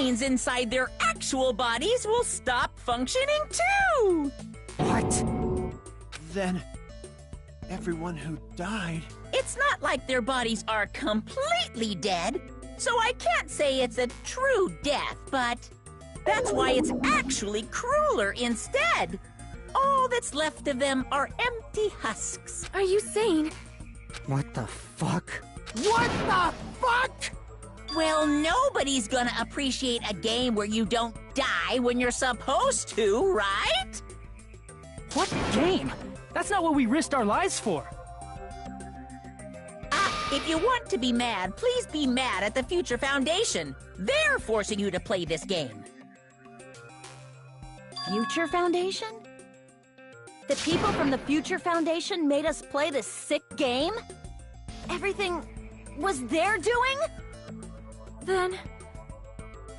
brains inside their actual bodies will stop functioning too! What? Then, everyone who died... It's not like their bodies are completely dead, so I can't say it's a true death, but that's why it's actually crueler instead. All that's left of them are empty husks. Are you sane? What the fuck? What the fuck? Well, nobody's gonna appreciate a game where you don't die when you're supposed to, right? What game? That's not what we risked our lives for. If you want to be mad, please be mad at the Future Foundation. They're forcing you to play this game. Future Foundation? The people from the Future Foundation made us play this sick game? Everything was their doing? Then...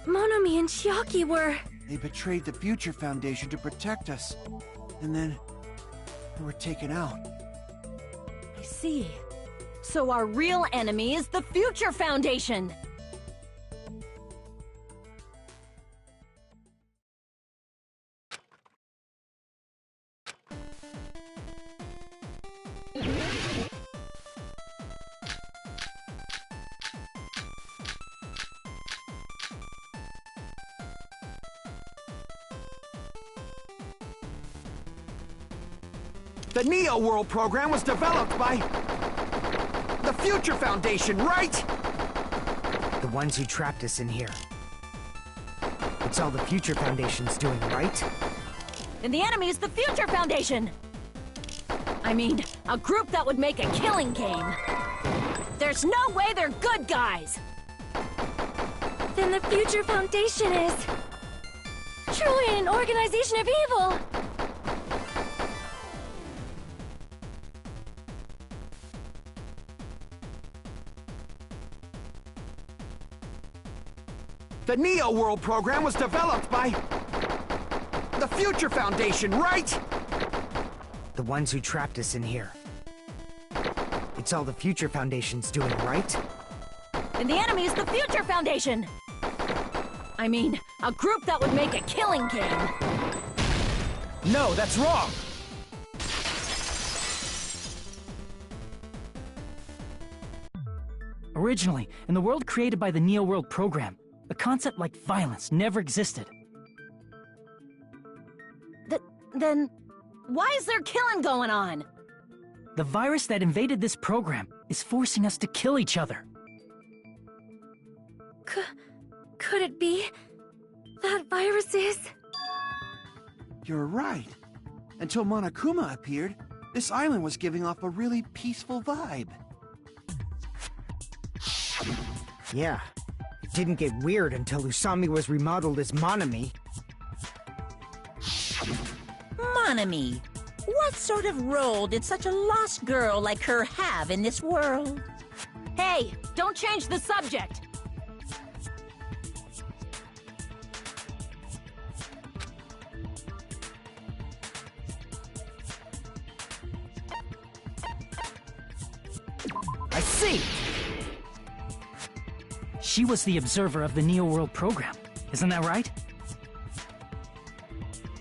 Monomi and Chiaki were... They betrayed the Future Foundation to protect us. And then... we were taken out. I see. So our real enemy is the Future Foundation! The Neo World program was developed by... the Future Foundation, right? The ones who trapped us in here. It's all the Future Foundation's doing, right? And the enemy is the Future Foundation! I mean, a group that would make a killing game. There's no way they're good guys! Then the Future Foundation is... truly an organization of evil! The Neo World program was developed by... the Future Foundation, right? The ones who trapped us in here. It's all the Future Foundation's doing, right? And the enemy is the Future Foundation! I mean, a group that would make a killing game. No, that's wrong! Originally, in the world created by the Neo World program, a concept like violence never existed. Then, why is there killing going on? The virus that invaded this program is forcing us to kill each other. Could it be that virus is... You're right. Until Monokuma appeared, this island was giving off a really peaceful vibe. Yeah. It didn't get weird until Usami was remodeled as Monomi. Monomi, what sort of role did such a lost girl like her have in this world? Hey, don't change the subject! I see! She was the observer of the Neo World program, isn't that right?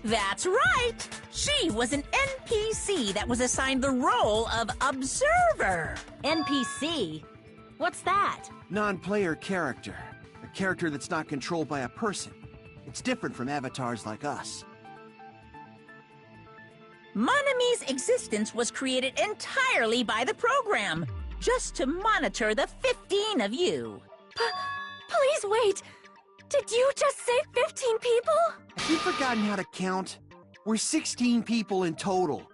That's right! She was an NPC that was assigned the role of Observer. NPC? What's that? Non-player character. A character that's not controlled by a person. It's different from avatars like us. Monomi's existence was created entirely by the program, just to monitor the 15 of you. Please wait! Did you just say 15 people? Have you forgotten how to count? We're 16 people in total.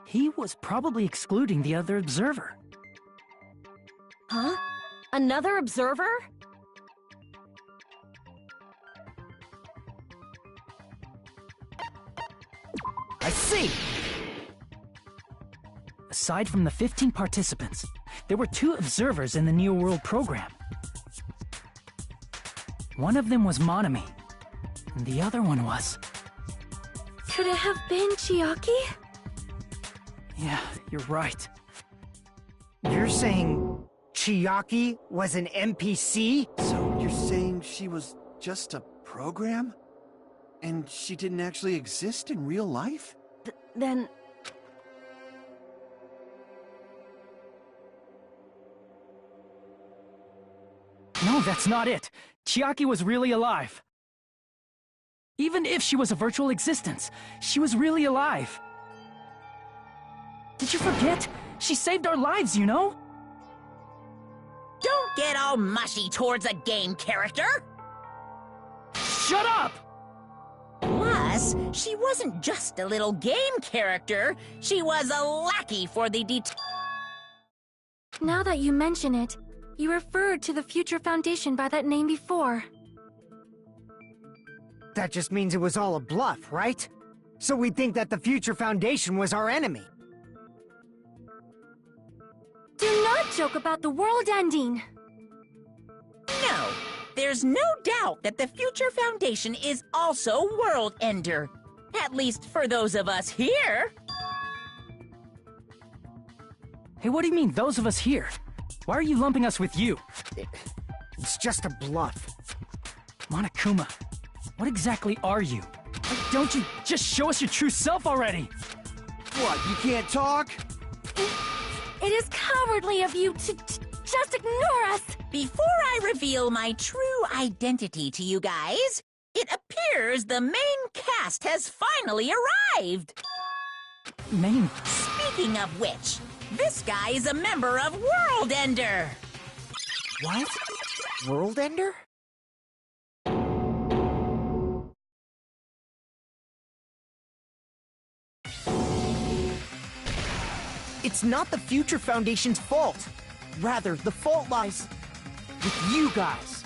He was probably excluding the other observer. Huh? Another observer? I see! Aside from the 15 participants, there were 2 observers in the Neo World program. One of them was Monomi, and the other one was... Could it have been Chiaki? Yeah, you're right. You're saying Chiaki was an NPC? So you're saying she was just a program? And she didn't actually exist in real life? Then... No, that's not it. Chiaki was really alive. Even if she was a virtual existence, she was really alive. Did you forget? She saved our lives, you know? Don't get all mushy towards a game character! Shut up! Plus, she wasn't just a little game character, she was a lackey for the Now that you mention it, you referred to the Future Foundation by that name before. That just means it was all a bluff, right? So we think that the Future Foundation was our enemy. Do not joke about the world ending! No, there's no doubt that the Future Foundation is also World Ender. At least for those of us here. Hey, what do you mean, those of us here? Why are you lumping us with you? It's just a bluff. Monokuma, what exactly are you? Like, don't you just show us your true self already? What, you can't talk? It is cowardly of you to just ignore us! Before I reveal my true identity to you guys, it appears the main cast has finally arrived. Main... Speaking of which, this guy is a member of World Ender. What? World Ender? It's not the Future Foundation's fault. Rather, the fault lies with you guys.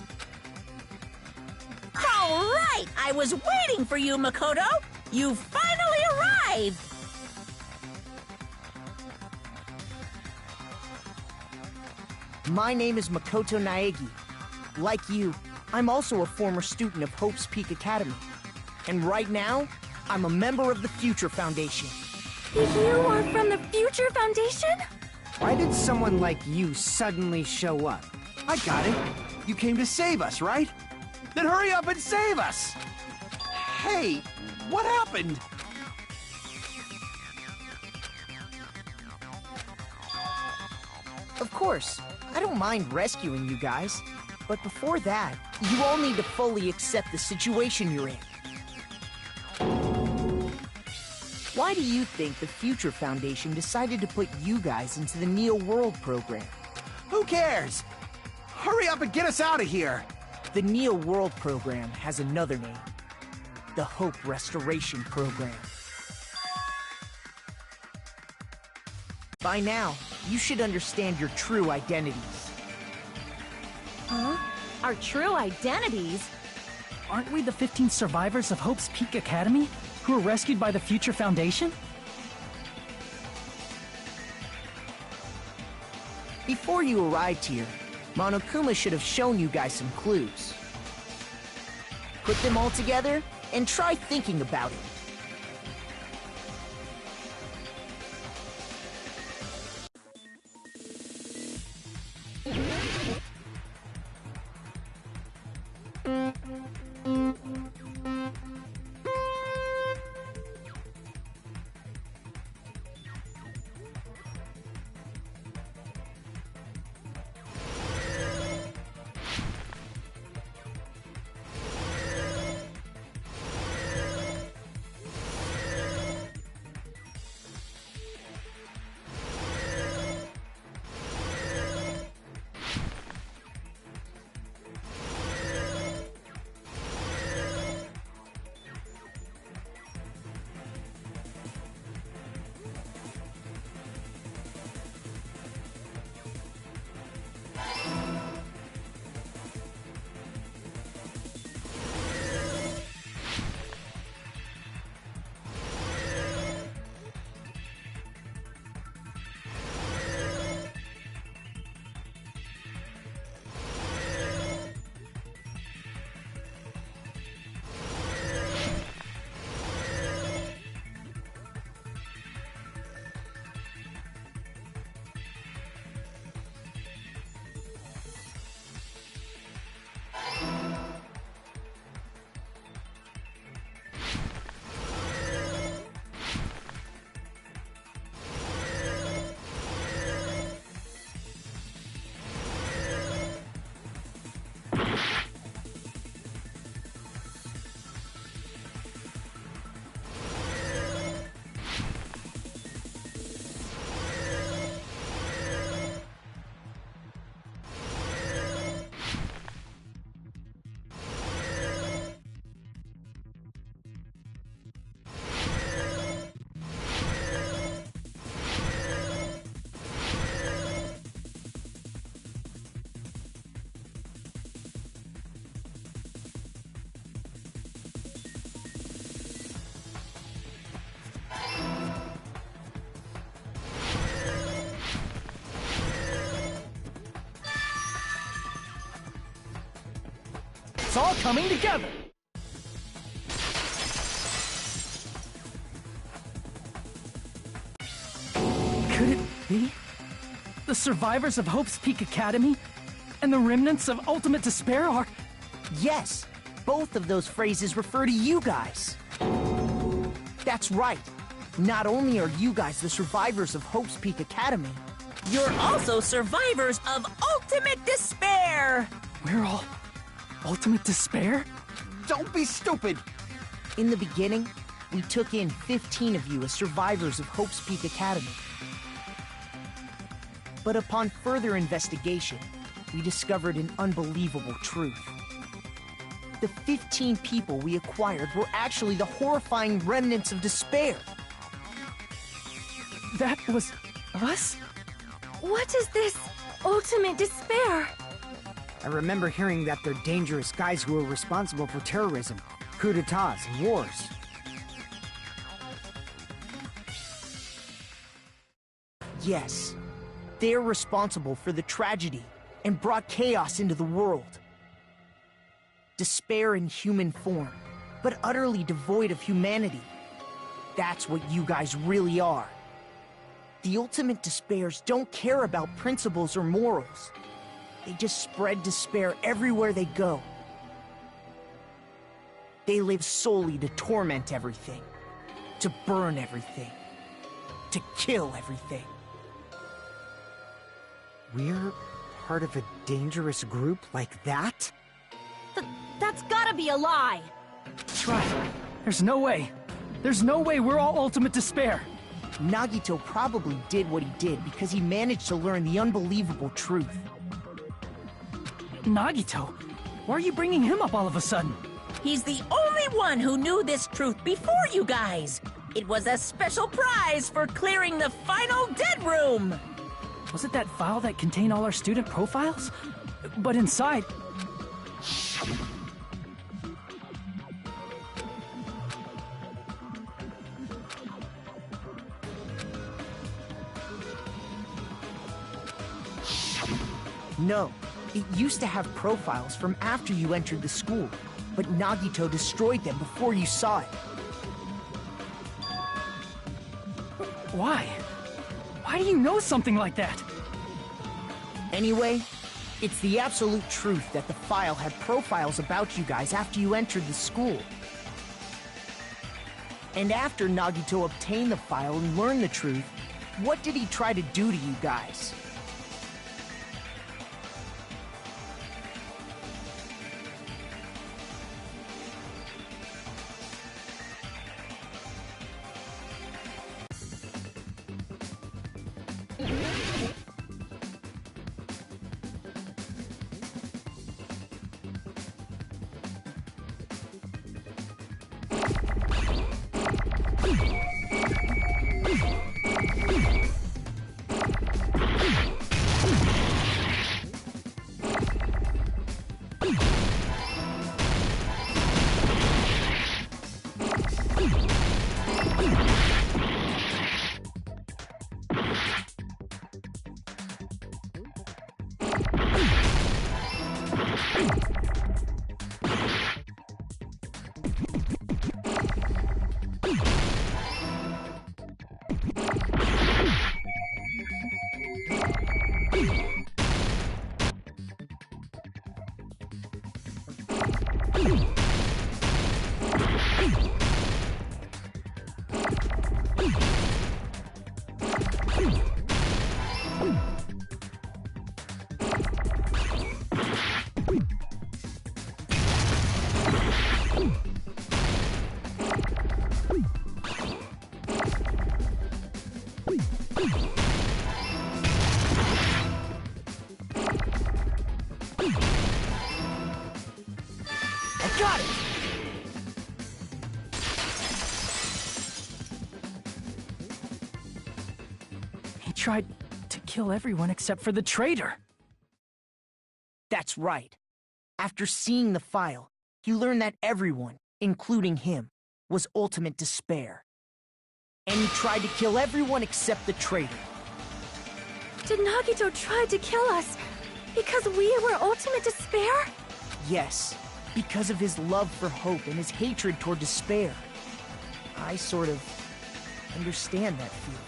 All right, I was waiting for you, Makoto. You finally arrived. My name is Makoto Naegi. Like you, I'm also a former student of Hope's Peak Academy. And right now, I'm a member of the Future Foundation. You are from the Future Foundation? Why did someone like you suddenly show up? I got it. You came to save us, right? Then hurry up and save us! Hey, what happened? Of course, I don't mind rescuing you guys. But before that, you all need to fully accept the situation you're in. Why do you think the Future Foundation decided to put you guys into the Neo World program? Who cares? Hurry up and get us out of here! The Neo World program has another name. The Hope Restoration Program. By now, you should understand your true identities. Huh? Our true identities? Aren't we the 15 survivors of Hope's Peak Academy who were rescued by the Future Foundation? Before you arrived here, Monokuma should have shown you guys some clues. Put them all together and try thinking about it. all coming together. Could it be? The survivors of Hope's Peak Academy and the remnants of Ultimate Despair are... Yes, both of those phrases refer to you guys. That's right. Not only are you guys the survivors of Hope's Peak Academy, You're also survivors of Ultimate Despair! We're all Ultimate Despair? Don't be stupid! in the beginning, we took in 15 of you as survivors of Hope's Peak Academy. But upon further investigation, we discovered an unbelievable truth. The 15 people we acquired were actually the horrifying remnants of despair. That was us? What is this ultimate despair? I remember hearing that they're dangerous guys who are responsible for terrorism, coups d'etats, and wars. Yes, they're responsible for the tragedy and brought chaos into the world. Despair in human form, but utterly devoid of humanity. That's what you guys really are. The ultimate despairs don't care about principles or morals. They just spread despair everywhere they go. They live solely to torment everything, to burn everything, to kill everything. We're part of a dangerous group like that? That's gotta be a lie! That's right. There's no way. There's no way we're all Ultimate Despair. Nagito probably did what he did because he managed to learn the unbelievable truth. Nagito? Why are you bringing him up all of a sudden? He's the only one who knew this truth before you guys. It was a special prize for clearing the final dead room. Was it that file that contained all our student profiles? But inside... No, it used to have profiles from after you entered the school, but Nagito destroyed them before you saw it. Why? Why do you know something like that? Anyway, it's the absolute truth that the file had profiles about you guys after you entered the school. And after Nagito obtained the file and learned the truth, what did he try to do to you guys? I got it! He tried to kill everyone except for the traitor. That's right. After seeing the file, he learned that everyone, including him, was Ultimate Despair. And he tried to kill everyone except the traitor. Did Nagito try to kill us because we were ultimate despair? Yes, because of his love for hope and his hatred toward despair. I sort of understand that feeling.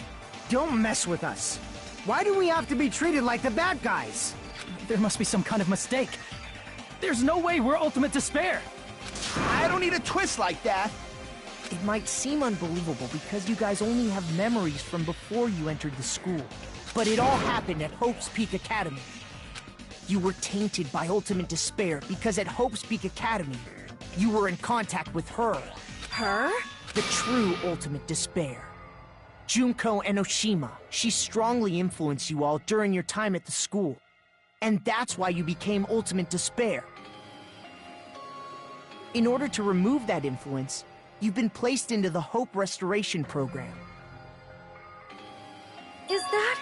Don't mess with us. Why do we have to be treated like the bad guys? There must be some kind of mistake. There's no way we're Ultimate Despair! I don't need a twist like that. It might seem unbelievable because you guys only have memories from before you entered the school. But it all happened at Hope's Peak Academy. You were tainted by Ultimate Despair because at Hope's Peak Academy, you were in contact with her. Her? The true Ultimate Despair. Junko Enoshima. She strongly influenced you all during your time at the school. And that's why you became Ultimate Despair. In order to remove that influence, you've been placed into the Hope Restoration Program. Is that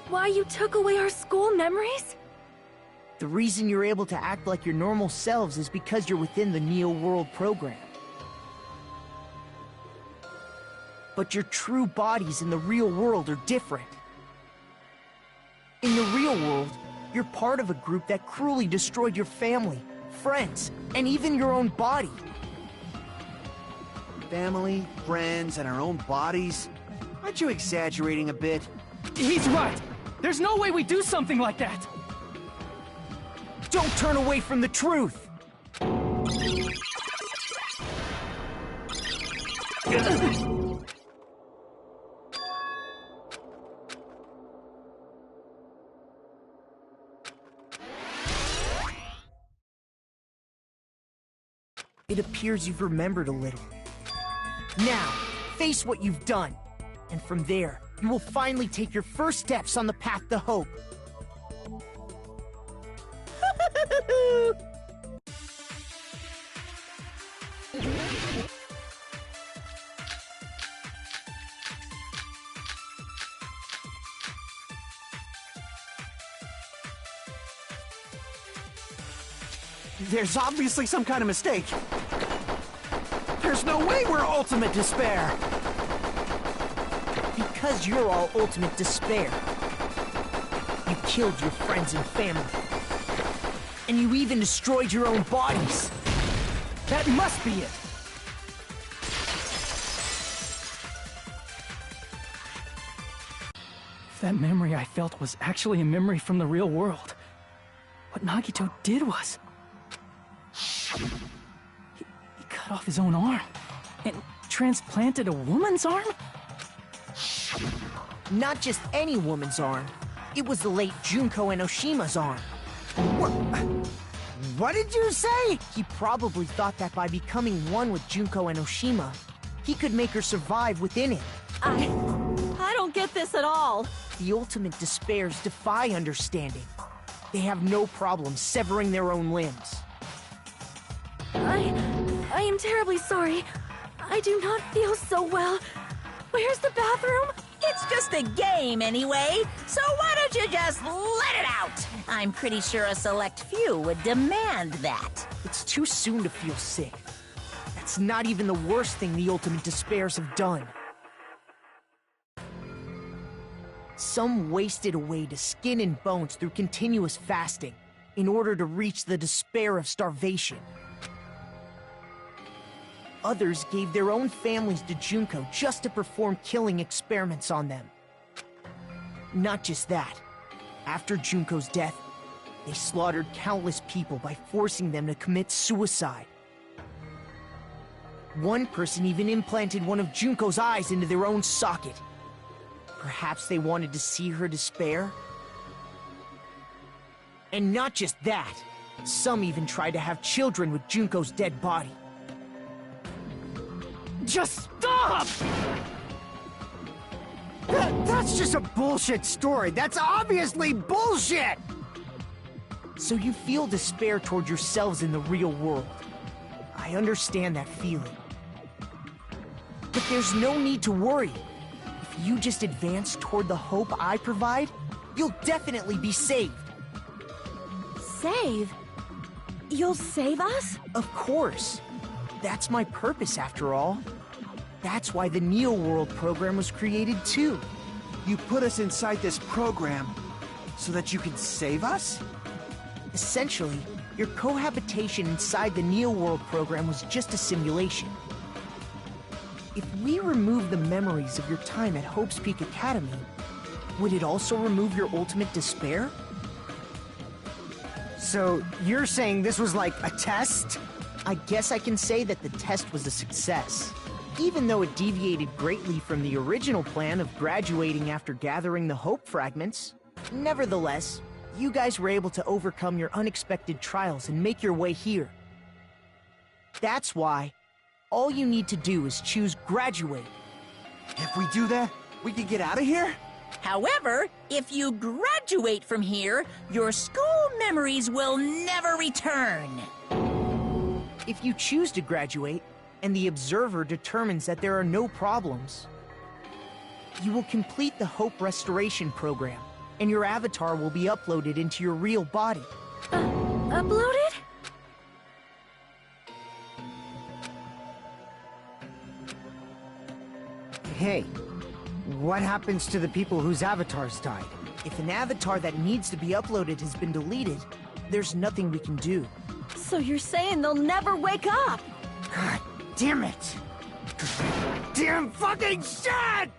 why you took away our school memories? The reason you're able to act like your normal selves is because you're within the Neo World program. But your true bodies in the real world are different. In the real world, you're part of a group that cruelly destroyed your family, friends, and even your own body. Family, friends, and our own bodies? Aren't you exaggerating a bit? He's right! There's no way we do something like that! Don't turn away from the truth! It appears you've remembered a little. Now, face what you've done. And from there, you will finally take your first steps on the path to hope. There's obviously some kind of mistake. There's no way we're Ultimate Despair. Because you're all Ultimate Despair. You killed your friends and family. And you even destroyed your own bodies. That must be it! If that memory I felt was actually a memory from the real world, what Nagito did was... He cut off his own arm and transplanted a woman's arm? Not just any woman's arm. It was the late Junko Enoshima's arm. What did you say? He probably thought that by becoming one with Junko Enoshima, he could make her survive within it. I don't get this at all. The Ultimate Despairs defy understanding. They have no problem severing their own limbs. I am terribly sorry. I do not feel so well. Where's the bathroom? It's just a game anyway, so why don't you just let it out? I'm pretty sure a select few would demand that. It's too soon to feel sick. That's not even the worst thing the Ultimate Despairs have done. Some wasted away to skin and bones through continuous fasting in order to reach the despair of starvation. Others gave their own families to Junko just to perform killing experiments on them. Not just that. After Junko's death, they slaughtered countless people by forcing them to commit suicide. One person even implanted one of Junko's eyes into their own socket. Perhaps they wanted to see her despair? And not just that. Some even tried to have children with Junko's dead body. Just stop! That's just a bullshit story. That's obviously bullshit! So you feel despair toward yourselves in the real world. I understand that feeling. But there's no need to worry. If you just advance toward the hope I provide, you'll definitely be saved. Save? You'll save us? Of course. That's my purpose, after all. That's why the Neo World program was created, too. You put us inside this program so that you can save us? Essentially, Your cohabitation inside the Neo World program was just a simulation. If we remove the memories of your time at Hope's Peak Academy, would it also remove your ultimate despair? So, you're saying this was like a test? I guess I can say that the test was a success. Even though it deviated greatly from the original plan of graduating after gathering the Hope fragments, nevertheless, you guys were able to overcome your unexpected trials and make your way here. That's why all you need to do is choose graduate. If we do that, we can get out of here? However, if you graduate from here, your school memories will never return. If you choose to graduate, and the observer determines that there are no problems, you will complete the Hope Restoration Program, and your avatar will be uploaded into your real body. Uploaded? Hey, what happens to the people whose avatars died? If an avatar that needs to be uploaded has been deleted, there's nothing we can do. So you're saying they'll never wake up? God damn it! Damn fucking shit!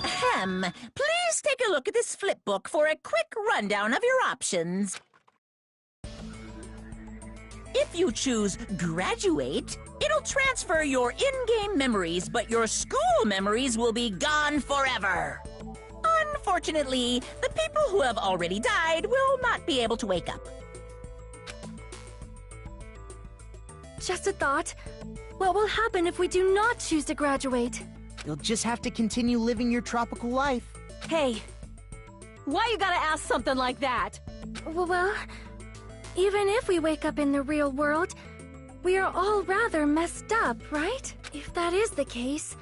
Ahem. Please take a look at this flipbook for a quick rundown of your options. If you choose graduate, it'll transfer your in-game memories, but your school memories will be gone forever. Unfortunately, the people who have already died will not be able to wake up. Just a thought. What will happen if we do not choose to graduate? You'll just have to continue living your tropical life. Hey, why you gotta ask something like that? Well, even if we wake up in the real world, we are all rather messed up, right? If that is the case,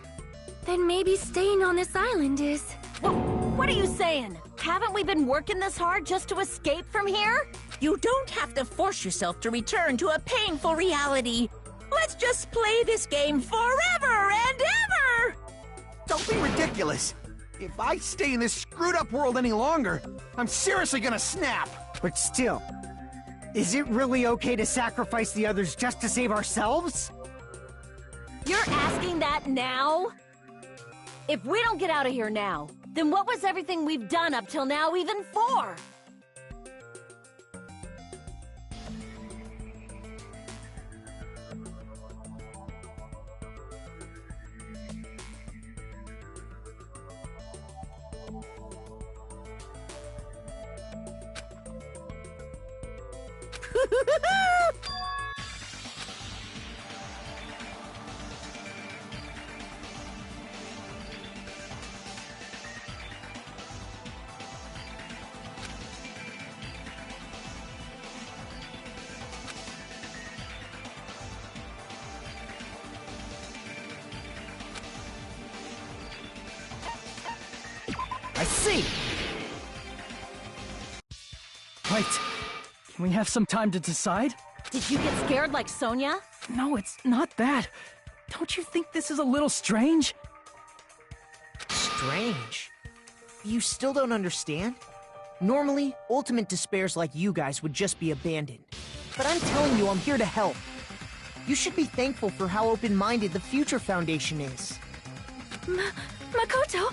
then maybe staying on this island is... What are you saying? Haven't we been working this hard just to escape from here? You don't have to force yourself to return to a painful reality. Let's just play this game forever and ever! Don't be ridiculous. If I stay in this screwed up world any longer, I'm seriously gonna snap. But still, is it really okay to sacrifice the others just to save ourselves? You're asking that now? If we don't get out of here now, then what was everything we've done up till now even for? I see! Right. Can we have some time to decide? Did you get scared like Sonia? No, it's not that. Don't you think this is a little strange? Strange. You still don't understand? Normally, ultimate despairs like you guys would just be abandoned. But I'm telling you, I'm here to help. You should be thankful for how open-minded the Future Foundation is. Makoto,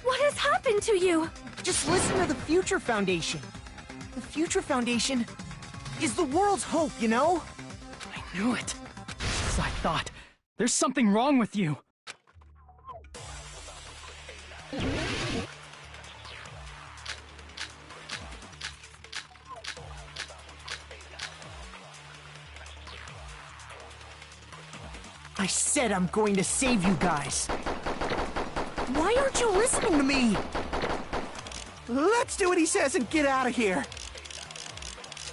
what has happened to you? Just listen to the Future Foundation. The Future Foundation is the world's hope, you know? I knew it. As I thought. There's something wrong with you. I said I'm going to save you guys. Why aren't you listening to me? Let's do what he says and get out of here.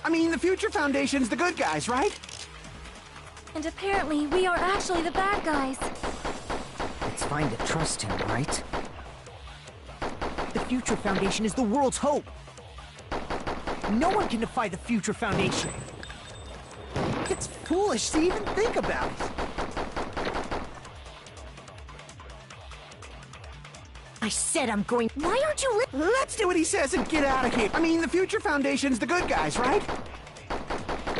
I mean, the Future Foundation's the good guys, right? And apparently, we are actually the bad guys. It's fine to trust him, right? The Future Foundation is the world's hope. No one can defy the Future Foundation. It's foolish to even think about it. I said I'm going... Why aren't you Let's do what he says and get out of here. I mean, the Future Foundation's the good guys, right?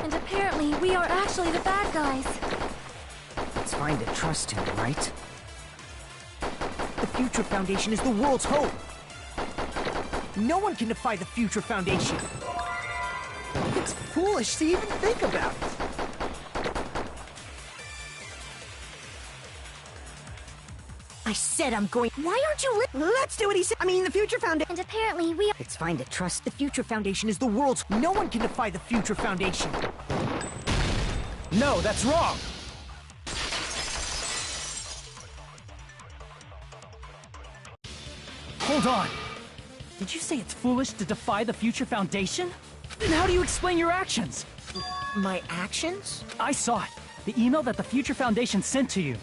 And apparently we are actually the bad guys. It's fine to trust him, right? The Future Foundation is the world's hope. No one can defy the Future Foundation. It's foolish to even think about it. I said I'm going. Why aren't you Let's do what he said. I mean, the Future Foundation. And apparently we are. It's fine to trust The Future Foundation is the world's. No one can defy the Future Foundation. No, that's wrong! Hold on. Did you say it's foolish to defy the Future Foundation? Then how do you explain your actions? My actions? I saw it. The email that the Future Foundation sent to you.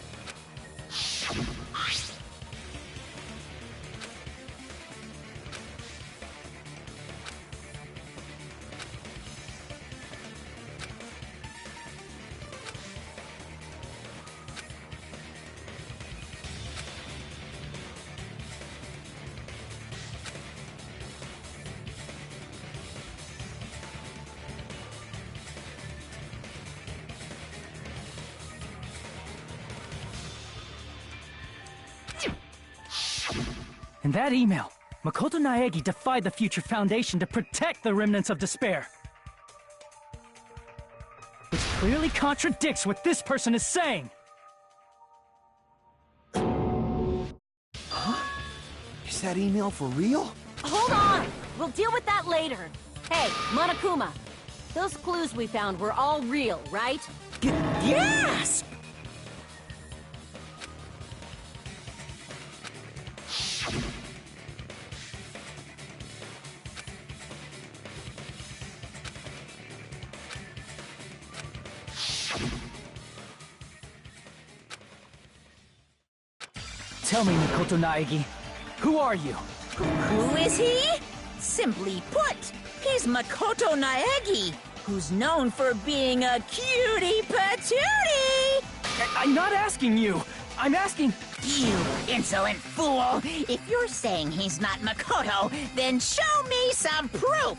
In that email, Makoto Naegi defied the Future Foundation to protect the remnants of despair. Which clearly contradicts what this person is saying. Is that email for real? Hold on! We'll deal with that later. Hey, Monokuma, those clues we found were all real, right? Yes! Tell me, Makoto Naegi, who are you? Who is he? Simply put, he's Makoto Naegi, who's known for being a cutie patootie! I'm not asking you. I'm asking... You insolent fool! If you're saying he's not Makoto, then show me some proof!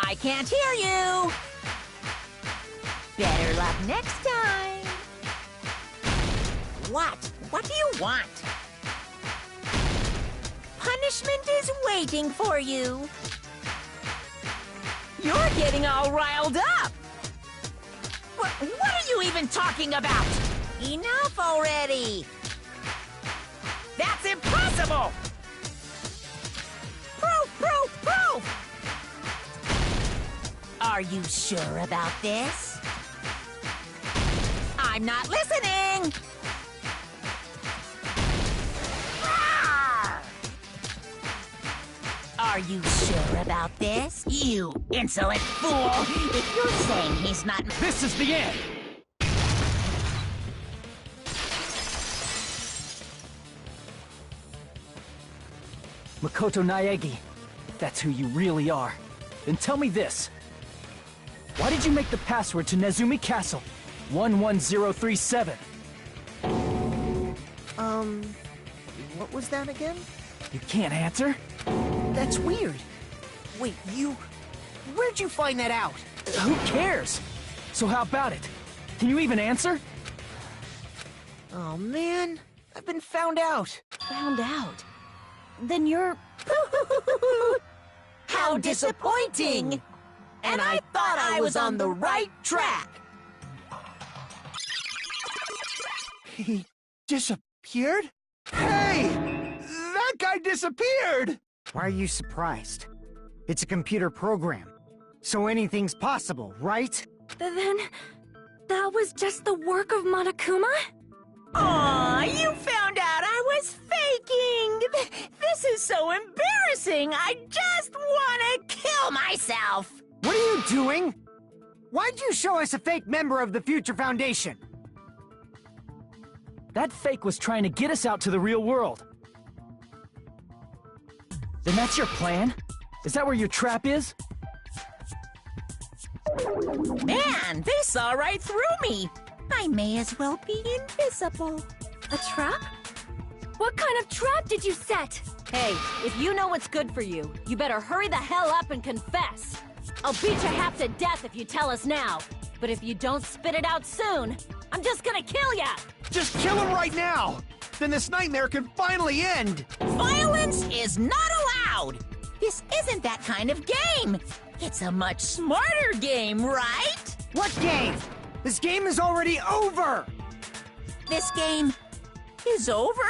I can't hear you! Better luck next time! What? What do you want? Punishment is waiting for you! You're getting all riled up! What are you even talking about? Enough already! That's impossible! Proof, proof, proof! Are you sure about this? I'm not listening! Rawr! Are you sure about this? You insolent fool! If you're saying he's not... This is the end! Makoto Naegi, if that's who you really are, then tell me this. Why did you make the password to Nezumi Castle 11037? What was that again? You can't answer? That's weird. Wait, where'd you find that out? Who cares? So how about it? Can you even answer? Oh man, I've been found out. Found out. Then you're... How disappointing! And I thought I was on the right track! He disappeared? Hey! That guy disappeared! Why are you surprised? It's a computer program, so anything's possible, right? Then that was just the work of Monokuma? Aw, you found out I was faking! This is so embarrassing! I just want to kill myself! What are you doing? Why'd you show us a fake member of the Future Foundation? That fake was trying to get us out to the real world. Then that's your plan? Is that where your trap is? Man, they saw right through me! I may as well be invisible. A trap? What kind of trap did you set? Hey, if you know what's good for you, you better hurry the hell up and confess. I'll beat you half to death if you tell us now. But if you don't spit it out soon, I'm just gonna kill ya! Just kill him right now! Then this nightmare can finally end! Violence is not allowed! This isn't that kind of game! It's a much smarter game, right? What game? This game is already over! This game is over?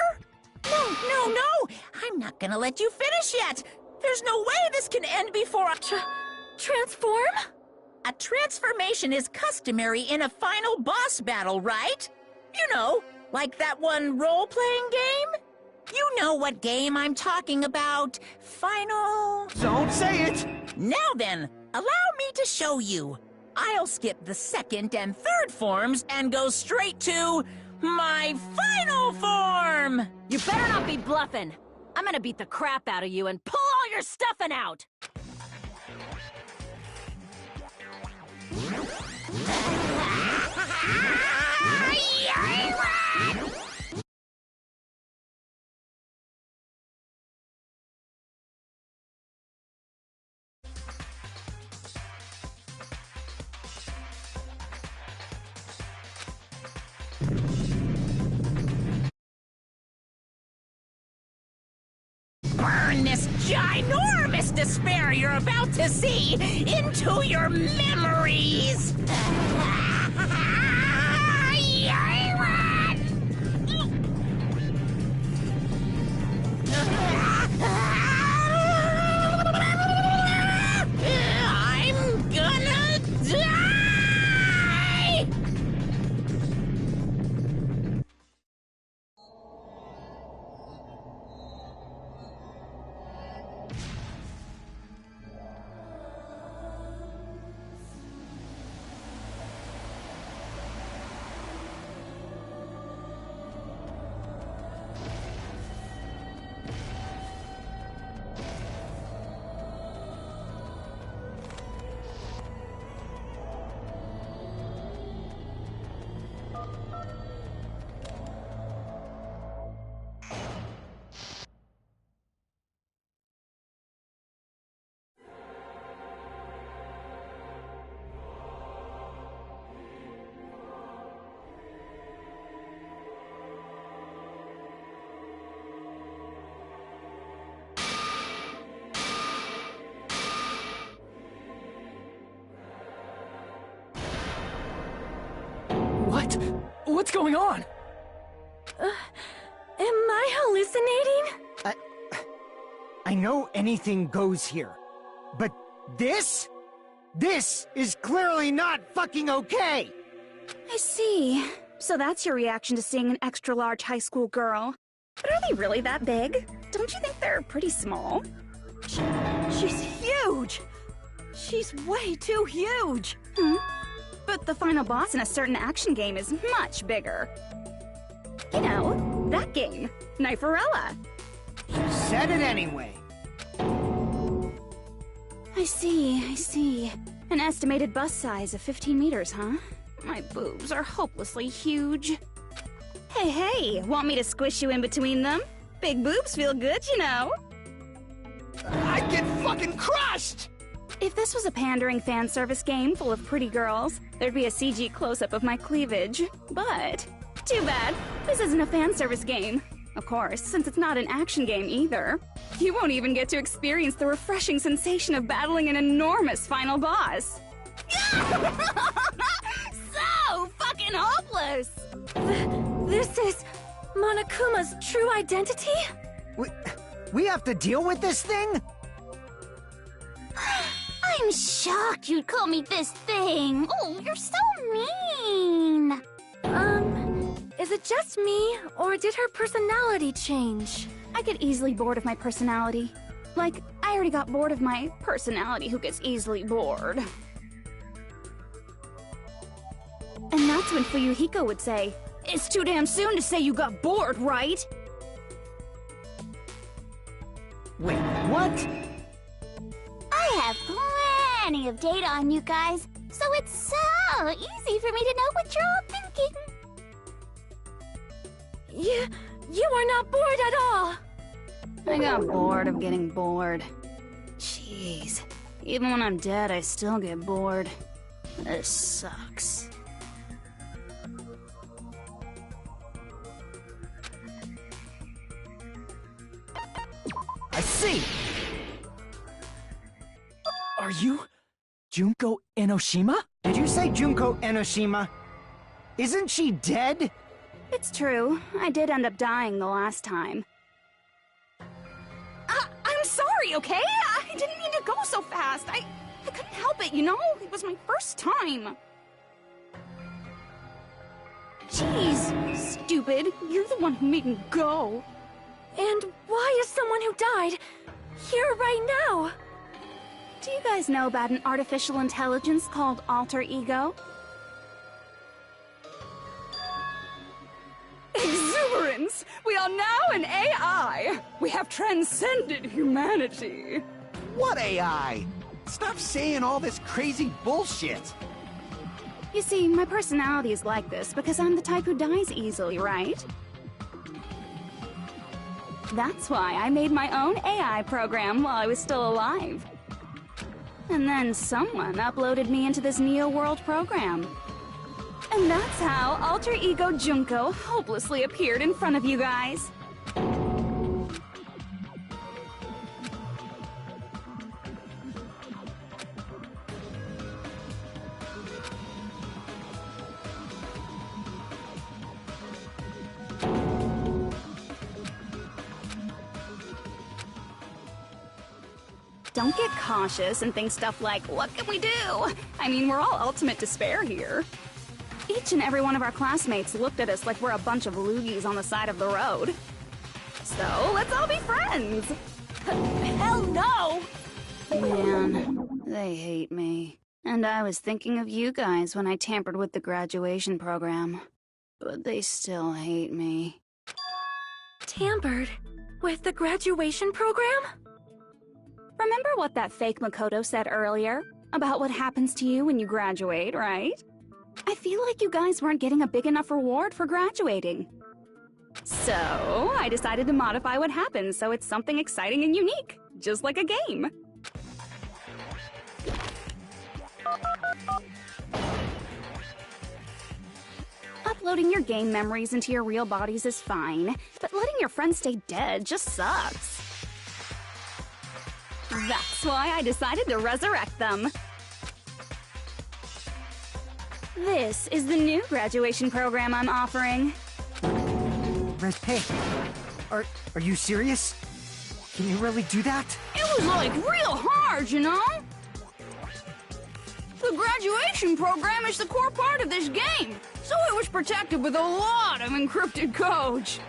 No! I'm not gonna let you finish yet! There's no way this can end before I... Transform? A transformation is customary in a final boss battle, right? You know, like that one role-playing game? You know what game I'm talking about. Final... Don't say it! Now then, allow me to show you. I'll skip the second and third forms and go straight to my final form! You better not be bluffing. I'm gonna beat the crap out of you and pull all your stuffing out! Burn this ginormous despair you're about to see into your memories! I'm gonna die! What? What's going on? Am I hallucinating? I know anything goes here, but this? This is clearly not fucking okay! I see. So that's your reaction to seeing an extra-large high school girl. But are they really that big? Don't you think they're pretty small? She's huge! She's way too huge! But the final boss in a certain action game is much bigger. You know, that game, Kniferella. You said it anyway. I see. An estimated bust size of 15 meters, huh? My boobs are hopelessly huge. Hey, want me to squish you in between them? Big boobs feel good, you know. I'd get fucking crushed! If this was a pandering fan service game full of pretty girls, there'd be a CG close-up of my cleavage. But, too bad, this isn't a fan service game. Of course, since it's not an action game either. You won't even get to experience the refreshing sensation of battling an enormous final boss. So fucking hopeless! This is Monokuma's true identity? We have to deal with this thing? I'm shocked you'd call me this thing. Oh, you're so mean. Is it just me, or did her personality change? I get easily bored of my personality. Like, I already got bored of my personality who gets easily bored. And that's when Fuyuhiko would say, "It's too damn soon to say you got bored, right?" Wait, what? I have plenty of data on you guys, so it's so easy for me to know what you're all thinking. You are not bored at all! I got bored of getting bored. Jeez. Even when I'm dead, I still get bored. This sucks. I see! Are you Junko Enoshima? Did you say Junko Enoshima? Isn't she dead? It's true. I did end up dying the last time. I'm sorry, okay? I didn't mean to go so fast. I couldn't help it, you know? It was my first time. Jeez, stupid. You're the one who made me go. And why is someone who died here right now? Do you guys know about an artificial intelligence called Alter Ego? Exuberance! We are now an AI! We have transcended humanity! What AI? Stop saying all this crazy bullshit! You see, my personality is like this because I'm the type who dies easily, right? That's why I made my own AI program while I was still alive. And then someone uploaded me into this Neo World program. And that's how Alter Ego Junko hopelessly appeared in front of you guys. Don't get cautious and think stuff like, what can we do? I mean, we're all ultimate despair here. Each and every one of our classmates looked at us like we're a bunch of loogies on the side of the road. So, let's all be friends! Hell no! Man, they hate me. And I was thinking of you guys when I tampered with the graduation program. But they still hate me. Tampered with the graduation program? Remember what that fake Makoto said earlier? About what happens to you when you graduate, right? I feel like you guys weren't getting a big enough reward for graduating. So, I decided to modify what happens so it's something exciting and unique, just like a game. Uploading your game memories into your real bodies is fine, but letting your friends stay dead just sucks. That's why I decided to resurrect them. This is the new graduation program I'm offering. Hey, are you serious? Can you really do that? It was like real hard, you know? The graduation program is the core part of this game, so it was protected with a lot of encrypted codes.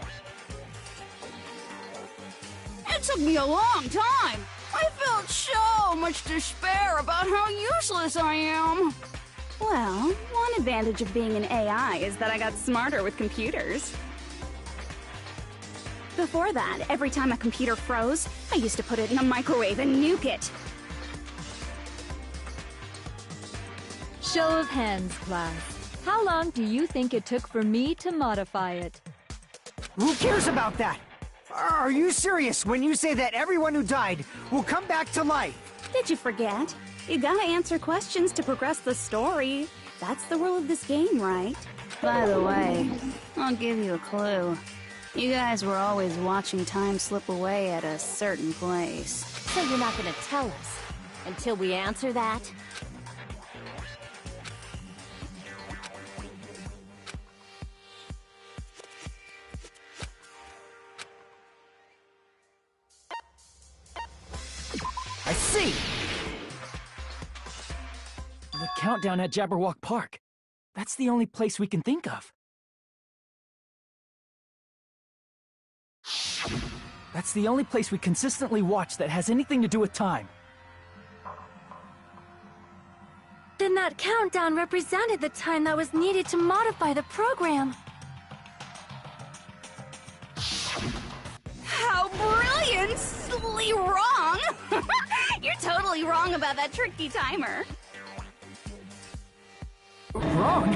It took me a long time. I felt so much despair about how useless I am. Well, one advantage of being an AI is that I got smarter with computers. Before that, every time a computer froze, I used to put it in a microwave and nuke it. Show of hands, class. How long do you think it took for me to modify it? Who cares about that? Are you serious when you say that everyone who died will come back to life? Did you forget? You gotta answer questions to progress the story. That's the rule of this game, right? By the way, I'll give you a clue. You guys were always watching time slip away at a certain place. So you're not gonna tell us until we answer that? I see! The countdown at Jabberwock Park. That's the only place we can think of. That's the only place we consistently watch that has anything to do with time. Then that countdown represented the time that was needed to modify the program. How brilliantly wrong! You're totally wrong about that tricky timer. Wrong?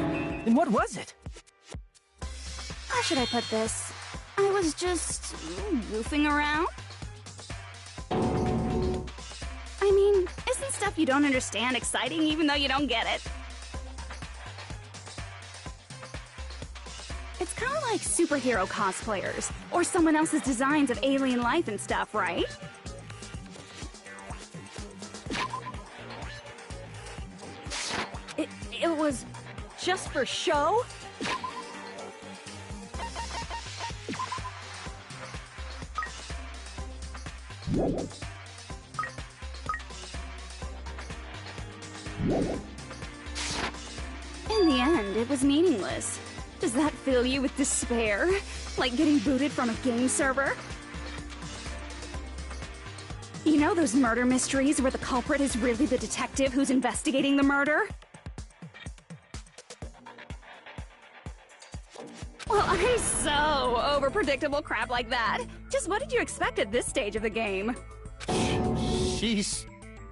Then what was it? How should I put this? I was just goofing around. I mean, isn't stuff you don't understand exciting even though you don't get it? It's kind of like superhero cosplayers, or someone else's designs of alien life and stuff, right? It was just for show? In the end, it was meaningless. Does that fill you with despair? Like getting booted from a game server? You know those murder mysteries where the culprit is really the detective who's investigating the murder? Well, I'm so over predictable crap like that. Just what did you expect at this stage of the game? She's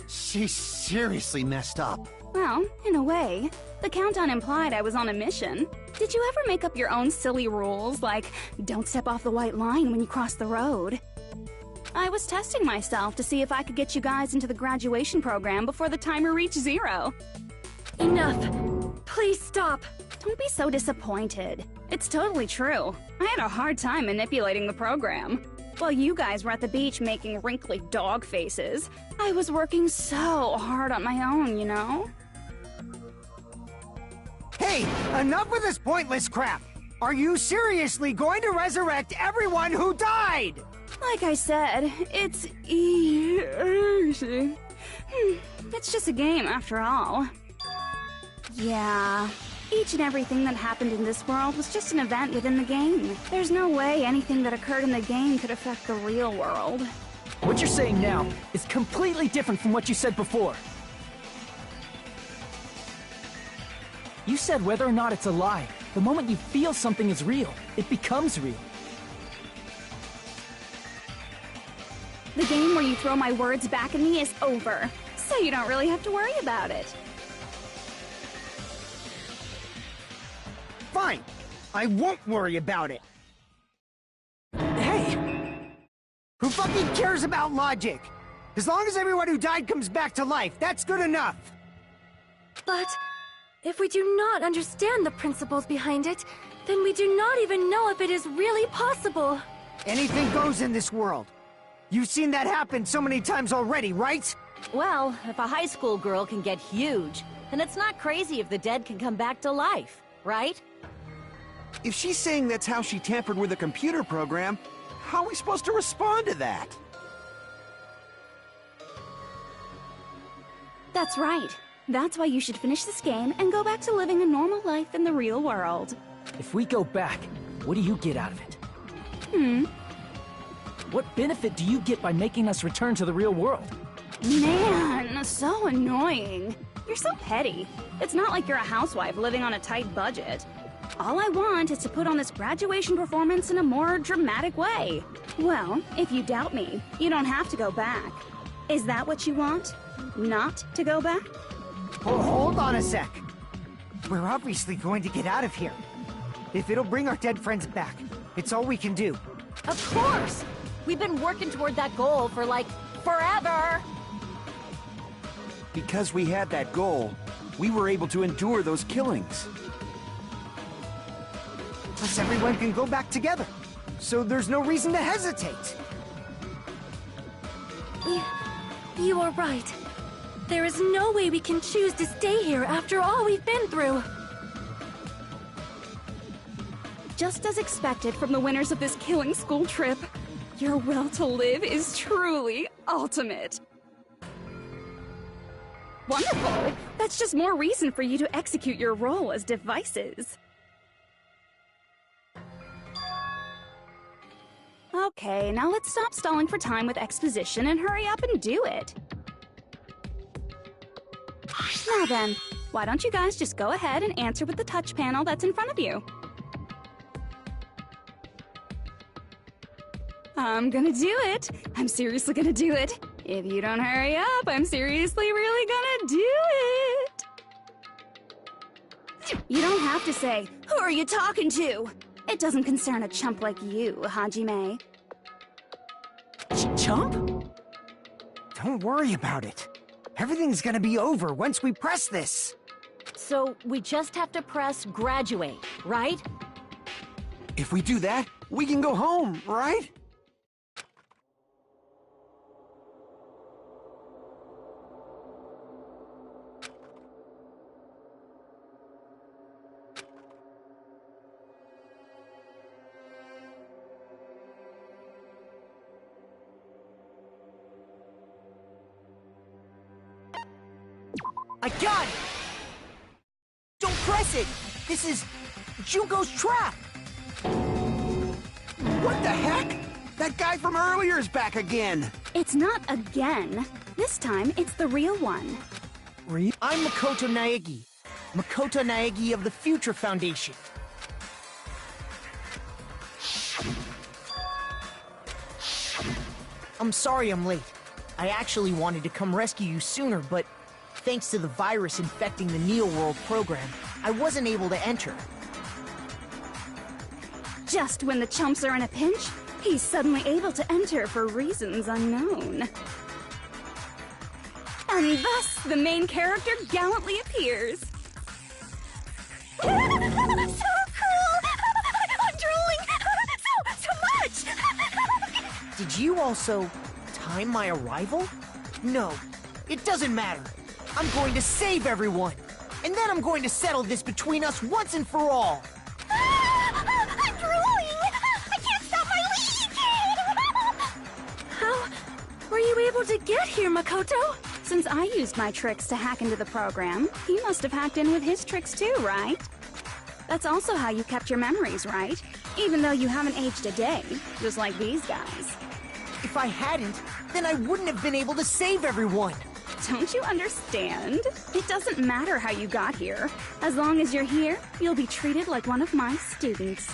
seriously messed up. Well, in a way. The countdown implied I was on a mission. Did you ever make up your own silly rules, like don't step off the white line when you cross the road? I was testing myself to see if I could get you guys into the graduation program before the timer reached 0. Enough! Please stop! Don't be so disappointed. It's totally true. I had a hard time manipulating the program. While you guys were at the beach making wrinkly dog faces, I was working so hard on my own, you know? Hey, enough with this pointless crap! Are you seriously going to resurrect everyone who died? Like I said, it's easy. It's just a game after all. Yeah, each and everything that happened in this world was just an event within the game. There's no way anything that occurred in the game could affect the real world. What you're saying now is completely different from what you said before. You said whether or not it's a lie, the moment you feel something is real, it becomes real. The game where you throw my words back at me is over, so you don't really have to worry about it. Fine. I won't worry about it. Hey! Who fucking cares about logic? As long as everyone who died comes back to life, that's good enough. But if we do not understand the principles behind it, then we do not even know if it is really possible. Anything goes in this world. You've seen that happen so many times already, right? Well, if a high school girl can get huge, then it's not crazy if the dead can come back to life, right? If she's saying that's how she tampered with a computer program, how are we supposed to respond to that? That's right. That's why you should finish this game and go back to living a normal life in the real world. If we go back, what do you get out of it? What benefit do you get by making us return to the real world? Man, so annoying. You're so petty. It's not like you're a housewife living on a tight budget. All I want is to put on this graduation performance in a more dramatic way. Well, if you doubt me, you don't have to go back. Is that what you want? Not to go back? Oh, hold on a sec. We're obviously going to get out of here. If it'll bring our dead friends back, it's all we can do. Of course! We've been working toward that goal for, like, forever! Because we had that goal, we were able to endure those killings. Plus everyone can go back together, so there's no reason to hesitate. You are right. There is no way we can choose to stay here after all we've been through. Just as expected from the winners of this killing school trip, your will to live is truly ultimate. Wonderful! That's just more reason for you to execute your role as devices. Okay, now let's stop stalling for time with exposition and hurry up and do it. Now then, why don't you guys just go ahead and answer with the touch panel that's in front of you? I'm gonna do it. I'm seriously gonna do it. If you don't hurry up, I'm seriously really gonna do it. You don't have to say, "Who are you talking to?" It doesn't concern a chump like you, Hajime. Chump? Don't worry about it. Everything's gonna be over once we press this. So we just have to press graduate, right? If we do that, we can go home, right? I got it! Don't press it! This is Junko's trap! What the heck? That guy from earlier is back again. It's not again. This time, it's the real one. I'm Makoto Naegi. Makoto Naegi of the Future Foundation. I'm sorry I'm late. I actually wanted to come rescue you sooner, but thanks to the virus infecting the Neo World program, I wasn't able to enter. Just when the chumps are in a pinch, he's suddenly able to enter for reasons unknown. And thus, the main character gallantly appears. So cool! I'm drooling! So much! Did you also time my arrival? No, it doesn't matter. I'm going to save everyone. And then I'm going to settle this between us once and for all. I'm drooling! I can't stop my leaking! How were you able to get here, Makoto? Since I used my tricks to hack into the program, he must have hacked in with his tricks too, right? That's also how you kept your memories, right? Even though you haven't aged a day, just like these guys. If I hadn't, then I wouldn't have been able to save everyone. Don't you understand? It doesn't matter how you got here. As long as you're here, you'll be treated like one of my students.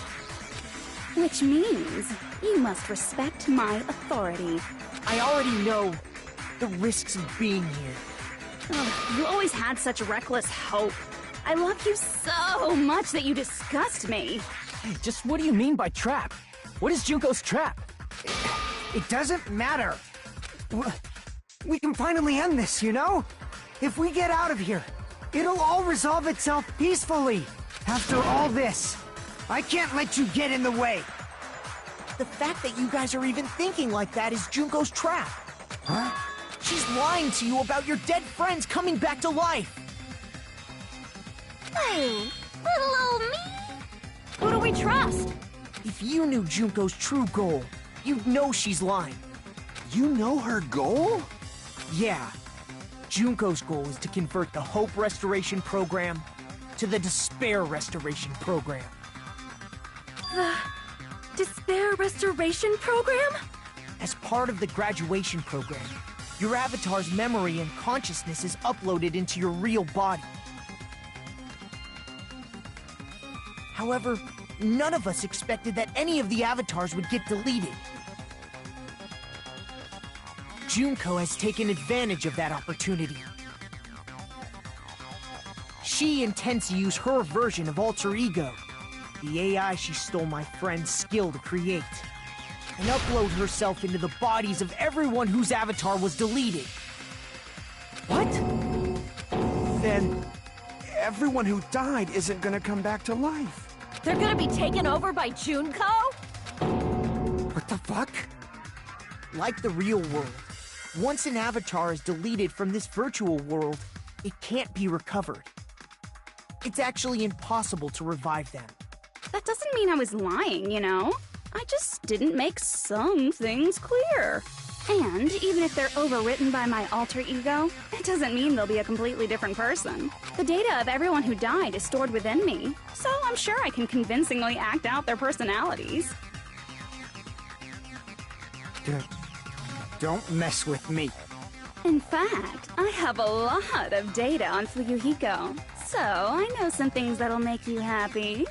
Which means you must respect my authority. I already know the risks of being here. Ugh, you always had such reckless hope. I love you so much that you disgust me. Hey, just what do you mean by trap? What is Junko's trap? It doesn't matter. We can finally end this, you know? If we get out of here, it'll all resolve itself peacefully. After all this, I can't let you get in the way. The fact that you guys are even thinking like that is Junko's trap. Huh? She's lying to you about your dead friends coming back to life. Oh, little old me. Who do we trust? If you knew Junko's true goal, you'd know she's lying. You know her goal? Yeah. Junko's goal is to convert the Hope Restoration Program to the Despair Restoration Program. The Despair Restoration Program? As part of the graduation program, your avatar's memory and consciousness is uploaded into your real body. However, none of us expected that any of the avatars would get deleted. Junko has taken advantage of that opportunity. She intends to use her version of Alter Ego, the AI she stole my friend's skill to create, and upload herself into the bodies of everyone whose avatar was deleted. What? Then everyone who died isn't gonna come back to life. They're gonna be taken over by Junko? What the fuck? Like the real world, once an avatar is deleted from this virtual world, it can't be recovered. It's actually impossible to revive them. That doesn't mean I was lying, you know? I just didn't make some things clear. And even if they're overwritten by my alter ego, it doesn't mean they'll be a completely different person. The data of everyone who died is stored within me, so I'm sure I can convincingly act out their personalities. Don't mess with me. In fact, I have a lot of data on Fuyuhiko, so I know some things that'll make you happy.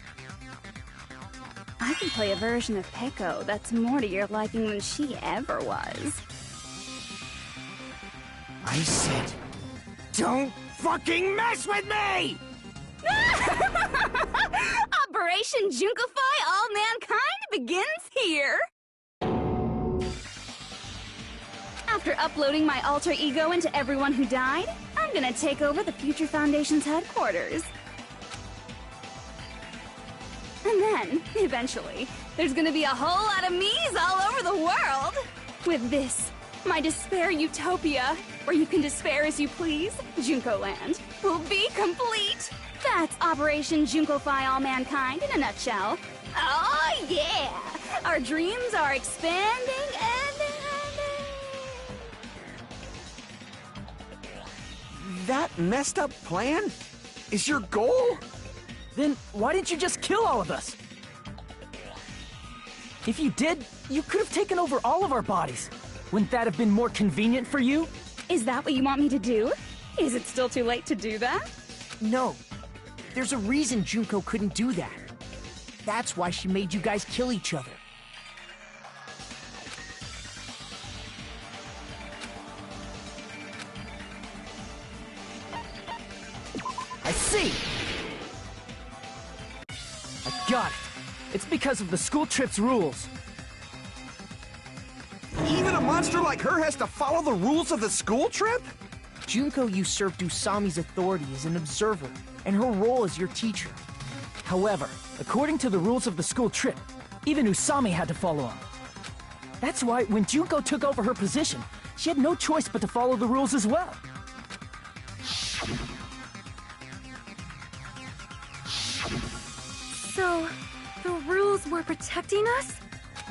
I can play a version of Peko that's more to your liking than she ever was. I said, don't fucking mess with me! Operation Junkify all begins here! After uploading my alter ego into everyone who died, I'm gonna take over the Future Foundation's headquarters. And then, eventually, there's gonna be a whole lot of me's all over the world! With this, my Despair Utopia, where you can despair as you please, Junko Land, will be complete! That's Operation Junkofy All Mankind in a nutshell. Oh yeah! Our dreams are expanding and... That messed up plan is your goal? Then why didn't you just kill all of us? If you did, you could have taken over all of our bodies. Wouldn't that have been more convenient for you? Is that what you want me to do? Is it still too late to do that? No. There's a reason Junko couldn't do that. That's why she made you guys kill each other. I see! I got it. It's because of the school trip's rules. Even a monster like her has to follow the rules of the school trip? Junko usurped Usami's authority as an observer, and her role as your teacher. However, according to the rules of the school trip, even Usami had to follow them. That's why when Junko took over her position, she had no choice but to follow the rules as well. So, the rules were protecting us?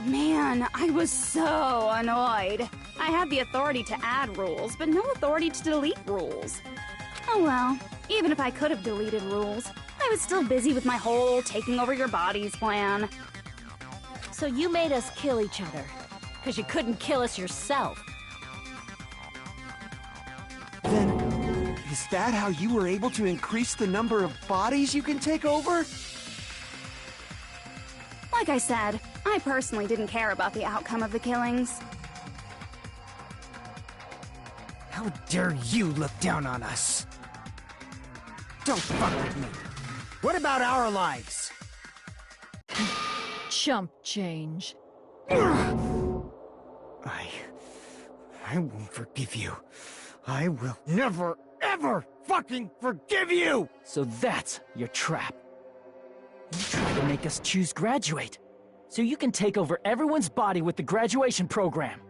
Man, I was so annoyed. I had the authority to add rules, but no authority to delete rules. Oh well, even if I could have deleted rules, I was still busy with my whole taking over your bodies plan. So you made us kill each other, because you couldn't kill us yourself. Then, is that how you were able to increase the number of bodies you can take over? Like I said, I personally didn't care about the outcome of the killings. How dare you look down on us? Don't fuck with me. What about our lives? Chump change. I won't forgive you. I will never, ever fucking forgive you! So that's your trap. You tried to make us choose graduate, so you can take over everyone's body with the graduation program.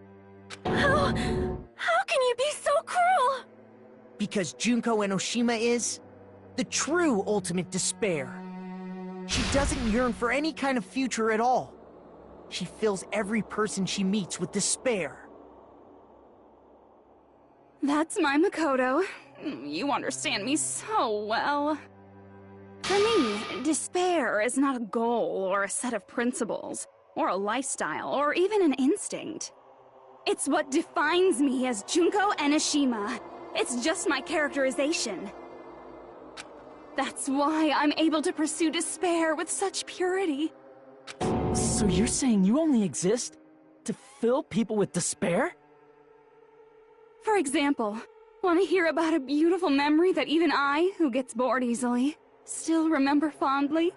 How can you be so cruel? Because Junko Enoshima is the true ultimate despair. She doesn't yearn for any kind of future at all. She fills every person she meets with despair. That's my Makoto. You understand me so well. For me, despair is not a goal or a set of principles, or a lifestyle, or even an instinct. It's what defines me as Junko Enoshima. It's just my characterization. That's why I'm able to pursue despair with such purity. So you're saying you only exist to fill people with despair? For example, want to hear about a beautiful memory that even I, who gets bored easily, still remember fondly?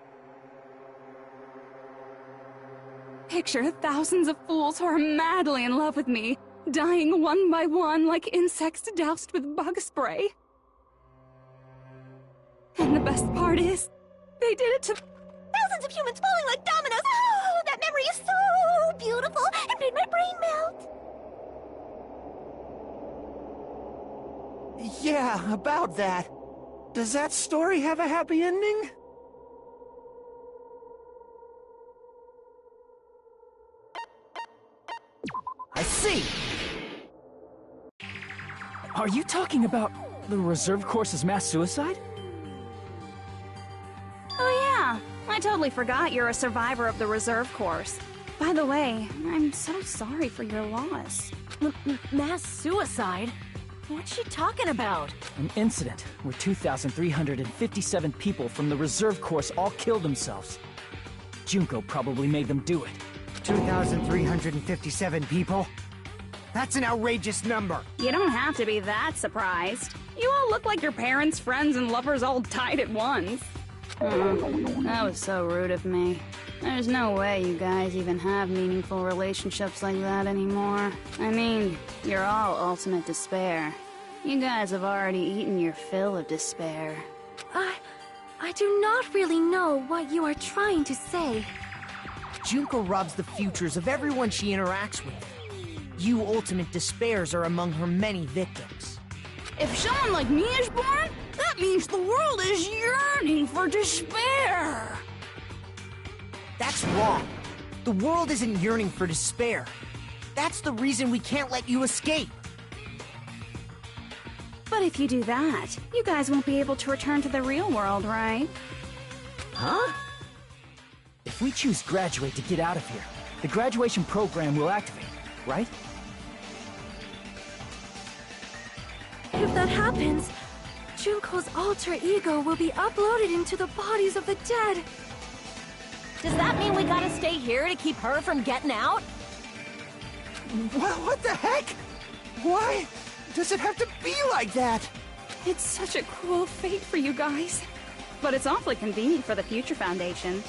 Picture thousands of fools who are madly in love with me, dying one by one like insects doused with bug spray. And the best part is, they did it to thousands of humans falling like dominoes. Oh, that memory is so beautiful. It made my brain melt. Yeah, about that. Does that story have a happy ending? I see! Are you talking about the reserve course's mass suicide? Oh yeah, I totally forgot you're a survivor of the reserve course. By the way, I'm so sorry for your loss. Mass suicide? What's she talking about? An incident where 2,357 people from the reserve course all killed themselves. Junko probably made them do it. 2,357 people? That's an outrageous number. You don't have to be that surprised. You all look like your parents, friends, and lovers all died at once. That was so rude of me. There's no way you guys even have meaningful relationships like that anymore. I mean, you're all ultimate despair. You guys have already eaten your fill of despair. I do not really know what you are trying to say. Junko robs the futures of everyone she interacts with. You ultimate despairs are among her many victims. If someone like me is born, that means the world is yearning for despair. That's wrong. The world isn't yearning for despair. That's the reason we can't let you escape. But if you do that, you guys won't be able to return to the real world, right? Huh? If we choose Graduate to get out of here, the graduation program will activate, right? If that happens, Junko's alter ego will be uploaded into the bodies of the dead. Does that mean we gotta stay here to keep her from getting out? What the heck? Why does it have to be like that? It's such a cruel fate for you guys. But it's awfully convenient for the Future Foundation.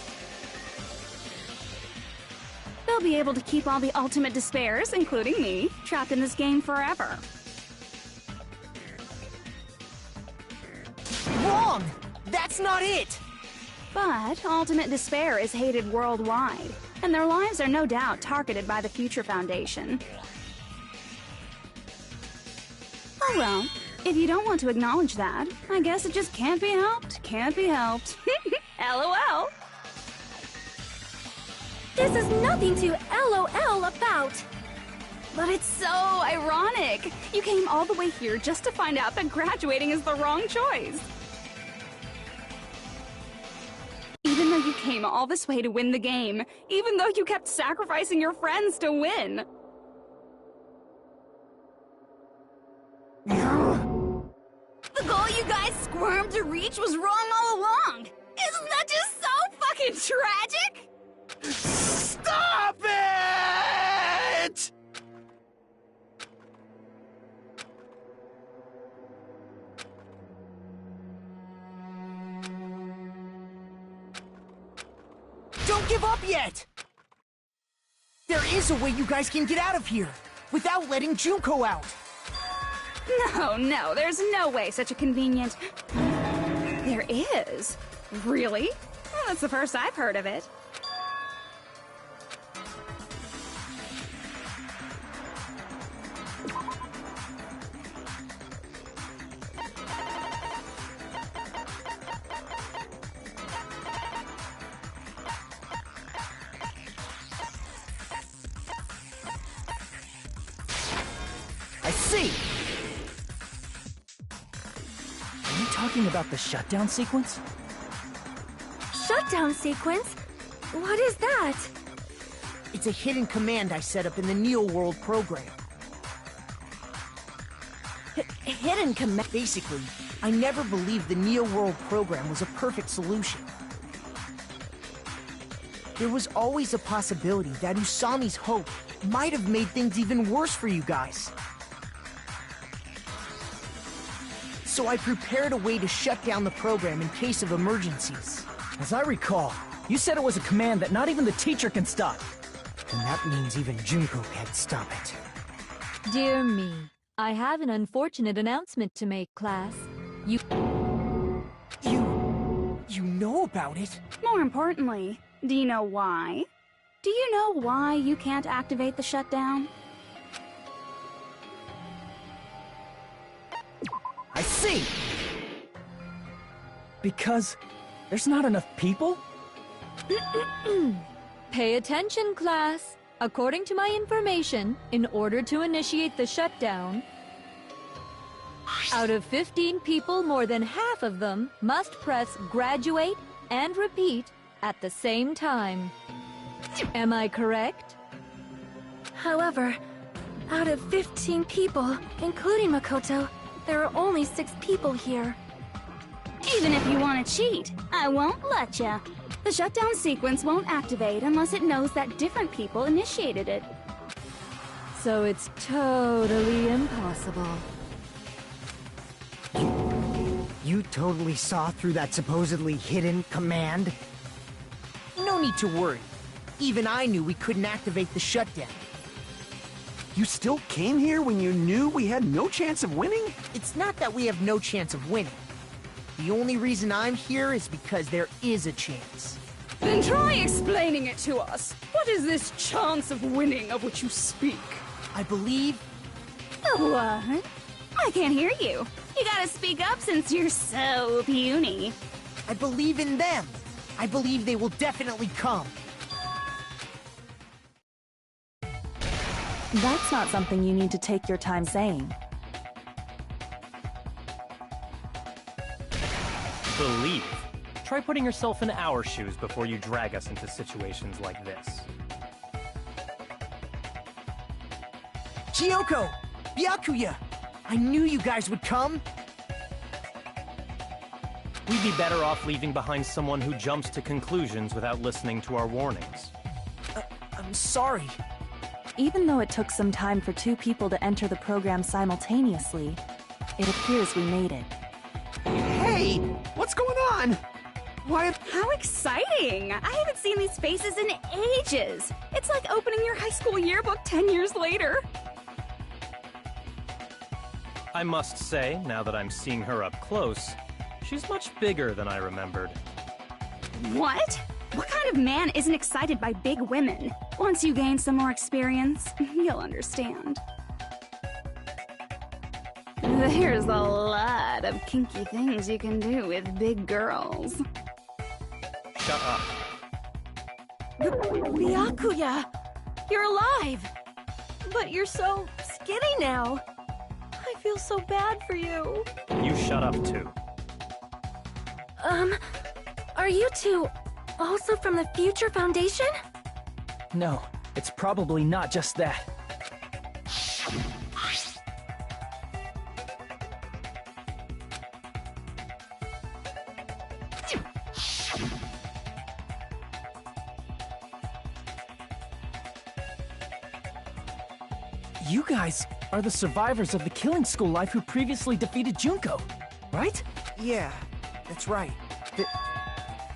They'll be able to keep all the ultimate despairs, including me, trapped in this game forever. Wrong! That's not it! But ultimate despair is hated worldwide, and their lives are no doubt targeted by the Future Foundation. Oh well, if you don't want to acknowledge that, I guess it just can't be helped, can't be helped. LOL! This is nothing to LOL about. But it's so ironic! You came all the way here just to find out that graduating is the wrong choice. Even though you came all this way to win the game, even though you kept sacrificing your friends to win. The goal you guys squirmed to reach was wrong all along! Isn't that just so fucking tragic? Stop it! Don't give up yet! There is a way you guys can get out of here, without letting Junko out. No, there's no way such a convenient... There is? Really? Well, that's the first I've heard of it. I see! Are you talking about the shutdown sequence? Shutdown sequence? What is that? It's a hidden command I set up in the Neo World program. Hidden command? Basically, I never believed the Neo World program was a perfect solution. There was always a possibility that Usami's hope might have made things even worse for you guys. So I prepared a way to shut down the program in case of emergencies. As I recall, you said it was a command that not even the teacher can stop. And that means even Junko can't stop it. Dear me, I have an unfortunate announcement to make, class. You know about it? More importantly, do you know why? Do you know why you can't activate the shutdown? I see! Because there's not enough people? Pay attention, class. According to my information, in order to initiate the shutdown, out of 15 people, more than half of them must press graduate and repeat at the same time. Am I correct? However, out of 15 people, including Makoto, there are only 6 people here. Even if you want to cheat, I won't let ya. The shutdown sequence won't activate unless it knows that different people initiated it. So it's totally impossible. You totally saw through that supposedly hidden command? No need to worry. Even I knew we couldn't activate the shutdown. You still came here when you knew we had no chance of winning? It's not that we have no chance of winning. The only reason I'm here is because there is a chance. Then try explaining it to us. What is this chance of winning of which you speak? I believe... What? I can't hear you. You gotta speak up since you're so puny. I believe in them. I believe they will definitely come. That's not something you need to take your time saying. Believe. Try putting yourself in our shoes before you drag us into situations like this. Kyoko! Byakuya! I knew you guys would come! We'd be better off leaving behind someone who jumps to conclusions without listening to our warnings. I'm sorry. Even though it took some time for two people to enter the program simultaneously, it appears we made it. Hey! What's going on? Why? How exciting! I haven't seen these faces in ages. It's like opening your high school yearbook 10 years later. I must say, now that I'm seeing her up close, she's much bigger than I remembered. What? What kind of man isn't excited by big women? Once you gain some more experience, you'll understand. There's a lot of kinky things you can do with big girls. Shut up. Byakuya! You're alive! But you're so skinny now. I feel so bad for you. You shut up, too. Are you two also from the Future Foundation? No, it's probably not just that. You guys are the survivors of the Killing School life who previously defeated Junko, right? Yeah, that's right.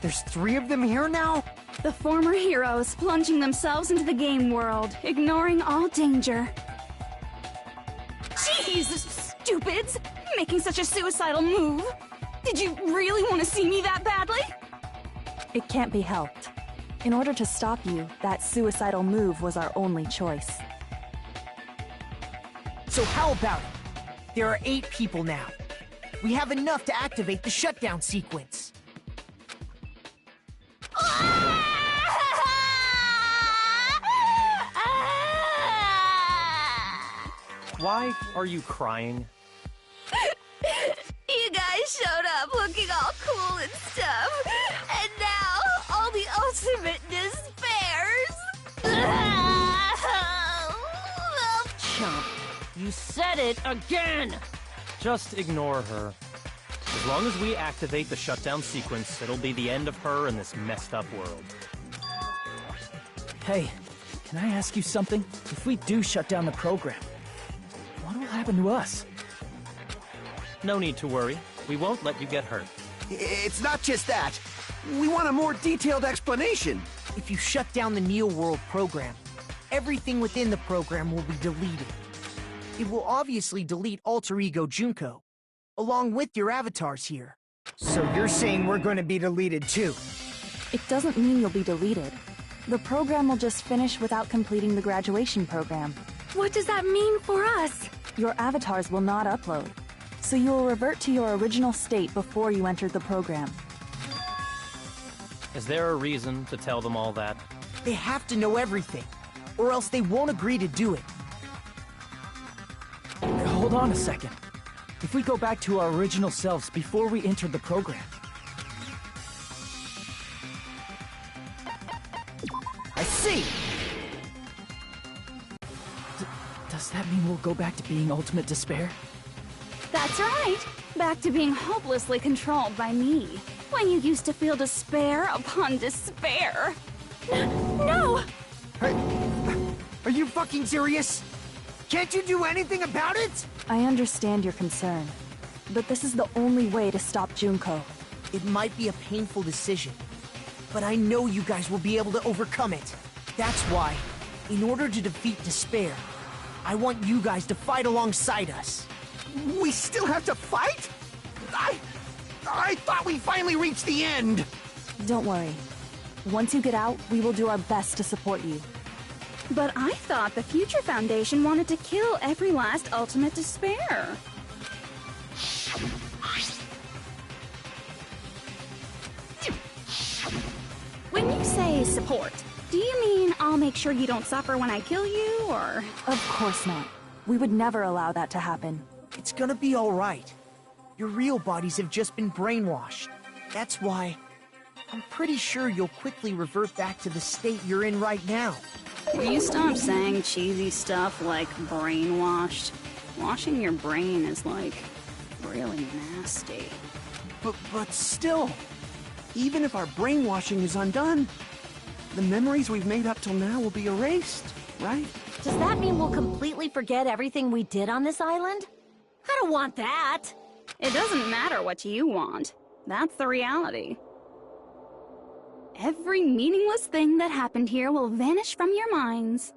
There's 3 of them here now? The former heroes plunging themselves into the game world, ignoring all danger. Jeez, stupids! Making such a suicidal move! Did you really want to see me that badly? It can't be helped. In order to stop you, that suicidal move was our only choice. So how about it? There are 8 people now. We have enough to activate the shutdown sequence. Why are you crying? You guys showed up looking all cool and stuff, and now all the ultimate despairs. Chump, you said it again! Just ignore her. As long as we activate the shutdown sequence, it'll be the end of her in this messed up world. Hey, can I ask you something? If we do shut down the program, what will happen to us? No need to worry. We won't let you get hurt. It's not just that. We want a more detailed explanation. If you shut down the Neo World program, everything within the program will be deleted. It will obviously delete Alter Ego Junko, along with your avatars here. So you're saying we're going to be deleted too? It doesn't mean you'll be deleted. The program will just finish without completing the graduation program. What does that mean for us? Your avatars will not upload, so you will revert to your original state before you entered the program. Is there a reason to tell them all that? They have to know everything, or else they won't agree to do it. Hold on a second. If we go back to our original selves before we entered the program... I see! Does that mean we'll go back to being Ultimate Despair? That's right! Back to being hopelessly controlled by me. When you used to feel despair upon despair. No! Are you fucking serious? Can't you do anything about it? I understand your concern, but this is the only way to stop Junko. It might be a painful decision, but I know you guys will be able to overcome it. That's why, in order to defeat despair, I want you guys to fight alongside us. We still have to fight? I thought we finally reached the end! Don't worry. Once you get out, we will do our best to support you. But I thought the Future Foundation wanted to kill every last Ultimate Despair. When you say support, do you mean I'll make sure you don't suffer when I kill you, or...? Of course not. We would never allow that to happen. It's gonna be alright. Your real bodies have just been brainwashed. That's why I'm pretty sure you'll quickly revert back to the state you're in right now. Can you stop saying cheesy stuff like brainwashed? Washing your brain is, like, really nasty. But still, even if our brainwashing is undone, the memories we've made up till now will be erased, right? Does that mean we'll completely forget everything we did on this island? I don't want that! It doesn't matter what you want. That's the reality. Every meaningless thing that happened here will vanish from your minds.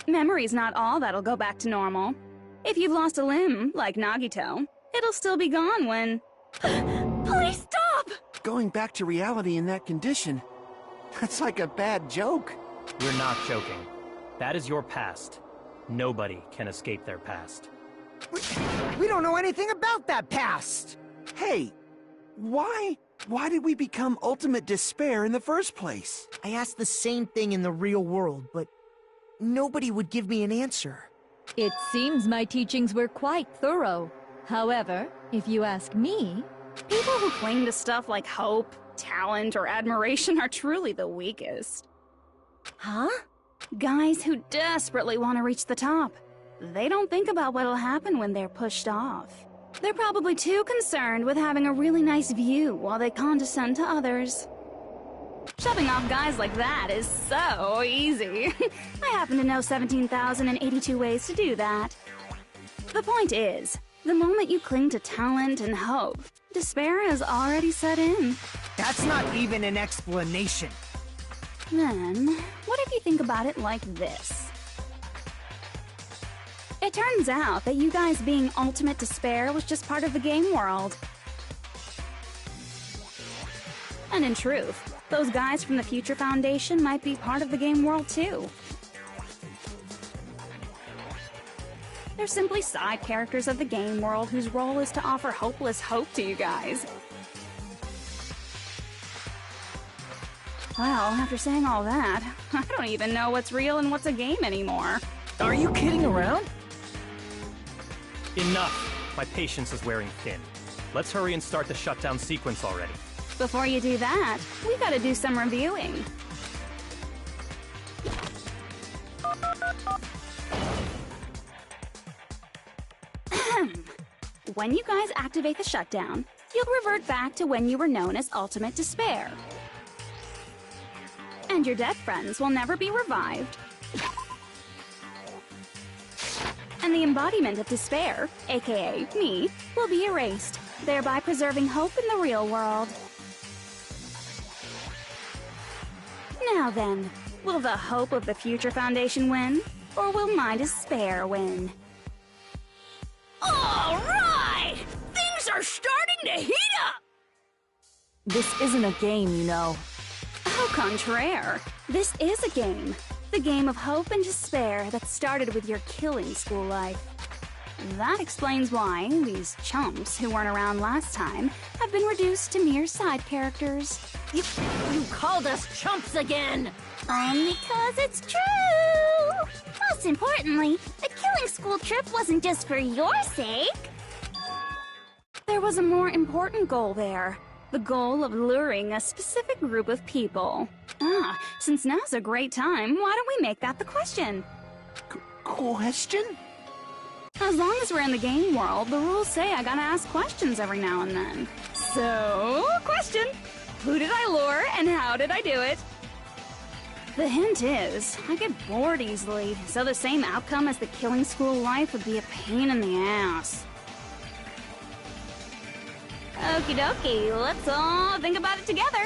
Memory's not all that'll go back to normal. If you've lost a limb, like Nagito, it'll still be gone when... Please stop! Going back to reality in that condition, that's like a bad joke. We're not joking. That is your past. Nobody can escape their past. We don't know anything about that past! Hey, why did we become Ultimate Despair in the first place? I asked the same thing in the real world, but nobody would give me an answer. It seems my teachings were quite thorough. However, if you ask me... People who cling to stuff like hope, talent, or admiration are truly the weakest. Huh? Guys who desperately want to reach the top. They don't think about what'll happen when they're pushed off. They're probably too concerned with having a really nice view while they condescend to others. Shoving off guys like that is so easy. I happen to know 17,082 ways to do that. The point is, the moment you cling to talent and hope, despair has already set in. That's not even an explanation. Then, what if you think about it like this? It turns out that you guys being Ultimate Despair was just part of the game world. And in truth, those guys from the Future Foundation might be part of the game world too. They're simply side characters of the game world whose role is to offer hopeless hope to you guys. Well, after saying all that, I don't even know what's real and what's a game anymore. Are you kidding around? Enough! My patience is wearing thin. Let's hurry and start the shutdown sequence already. Before you do that, we gotta do some reviewing. When you guys activate the shutdown, you'll revert back to when you were known as Ultimate Despair. And your dead friends will never be revived. And the embodiment of despair, aka me, will be erased, thereby preserving hope in the real world. Now then, will the hope of the Future Foundation win, or will my despair win? All right! Things are starting to heat up! This isn't a game, you know. Au contraire, this is a game. The game of hope and despair that started with your killing school life. That explains why these chumps who weren't around last time have been reduced to mere side characters. You called us chumps again! Because it's true! Most importantly, the killing school trip wasn't just for your sake. there was a more important goal there. The goal of luring a specific group of people. Ah, since now's a great time, why don't we make that the question? Question? As long as we're in the game world, the rules say I gotta ask questions every now and then. So, question! Who did I lure, and how did I do it? The hint is, I get bored easily, so the same outcome as the killing school life would be a pain in the ass. Okie dokie, let's all think about it together.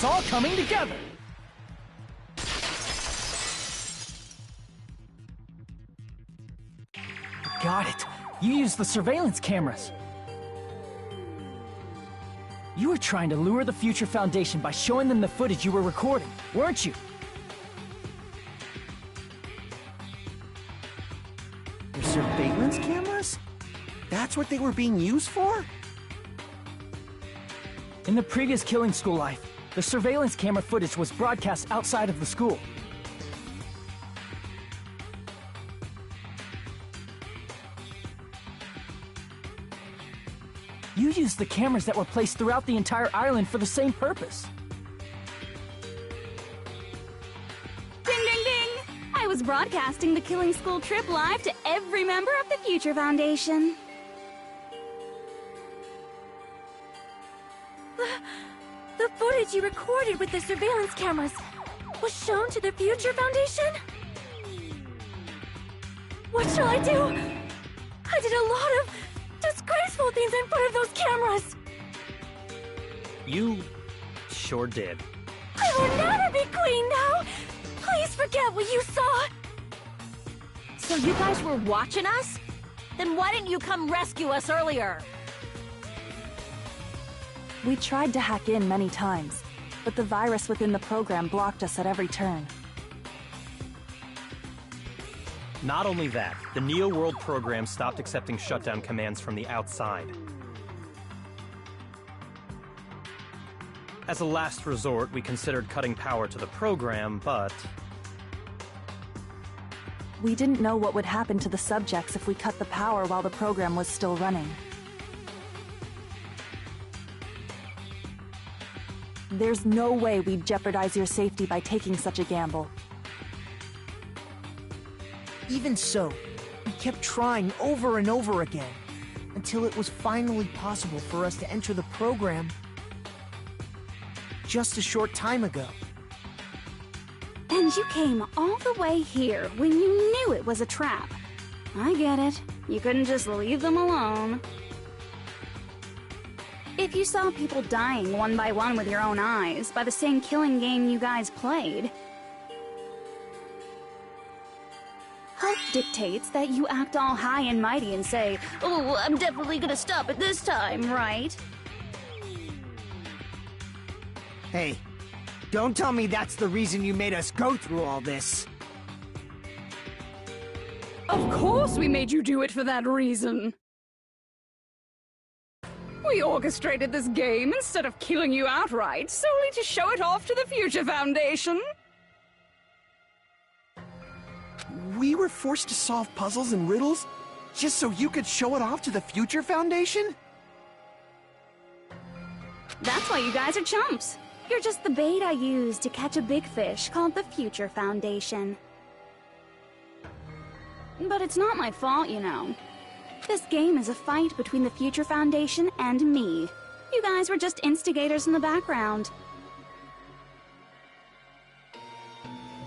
It's all coming together! Got it. You used the surveillance cameras. You were trying to lure the Future Foundation by showing them the footage you were recording, weren't you? that's what they were being used for? In the previous Killing School life, the surveillance camera footage was broadcast outside of the school. You used the cameras that were placed throughout the entire island for the same purpose. Ding, ding, ding! I was broadcasting the Killing School trip live to every member of the Future Foundation. The footage you recorded with the surveillance cameras was shown to the Future Foundation? What shall I do? I did a lot of disgraceful things in front of those cameras! You sure did. I will never be queen now! Please forget what you saw! So you guys were watching us? Then why didn't you come rescue us earlier? We tried to hack in many times, but the virus within the program blocked us at every turn. Not only that, the Neo World program stopped accepting shutdown commands from the outside. As a last resort, we considered cutting power to the program, but... We didn't know what would happen to the subjects if we cut the power while the program was still running. There's no way we'd jeopardize your safety by taking such a gamble. Even so, we kept trying over and over again, until it was finally possible for us to enter the program just a short time ago. And you came all the way here when you knew it was a trap. I get it. You couldn't just leave them alone. If you saw people dying one by one with your own eyes by the same killing game you guys played, hope dictates that you act all high and mighty and say, "Oh, I'm definitely gonna stop it this time, right?" Hey, don't tell me that's the reason you made us go through all this. Of course we made you do it for that reason. We orchestrated this game instead of killing you outright, solely to show it off to the Future Foundation. We were forced to solve puzzles and riddles just so you could show it off to the Future Foundation? That's why you guys are chumps. You're just the bait I used to catch a big fish called the Future Foundation. But it's not my fault, you know. This game is a fight between the Future Foundation and me. You guys were just instigators in the background.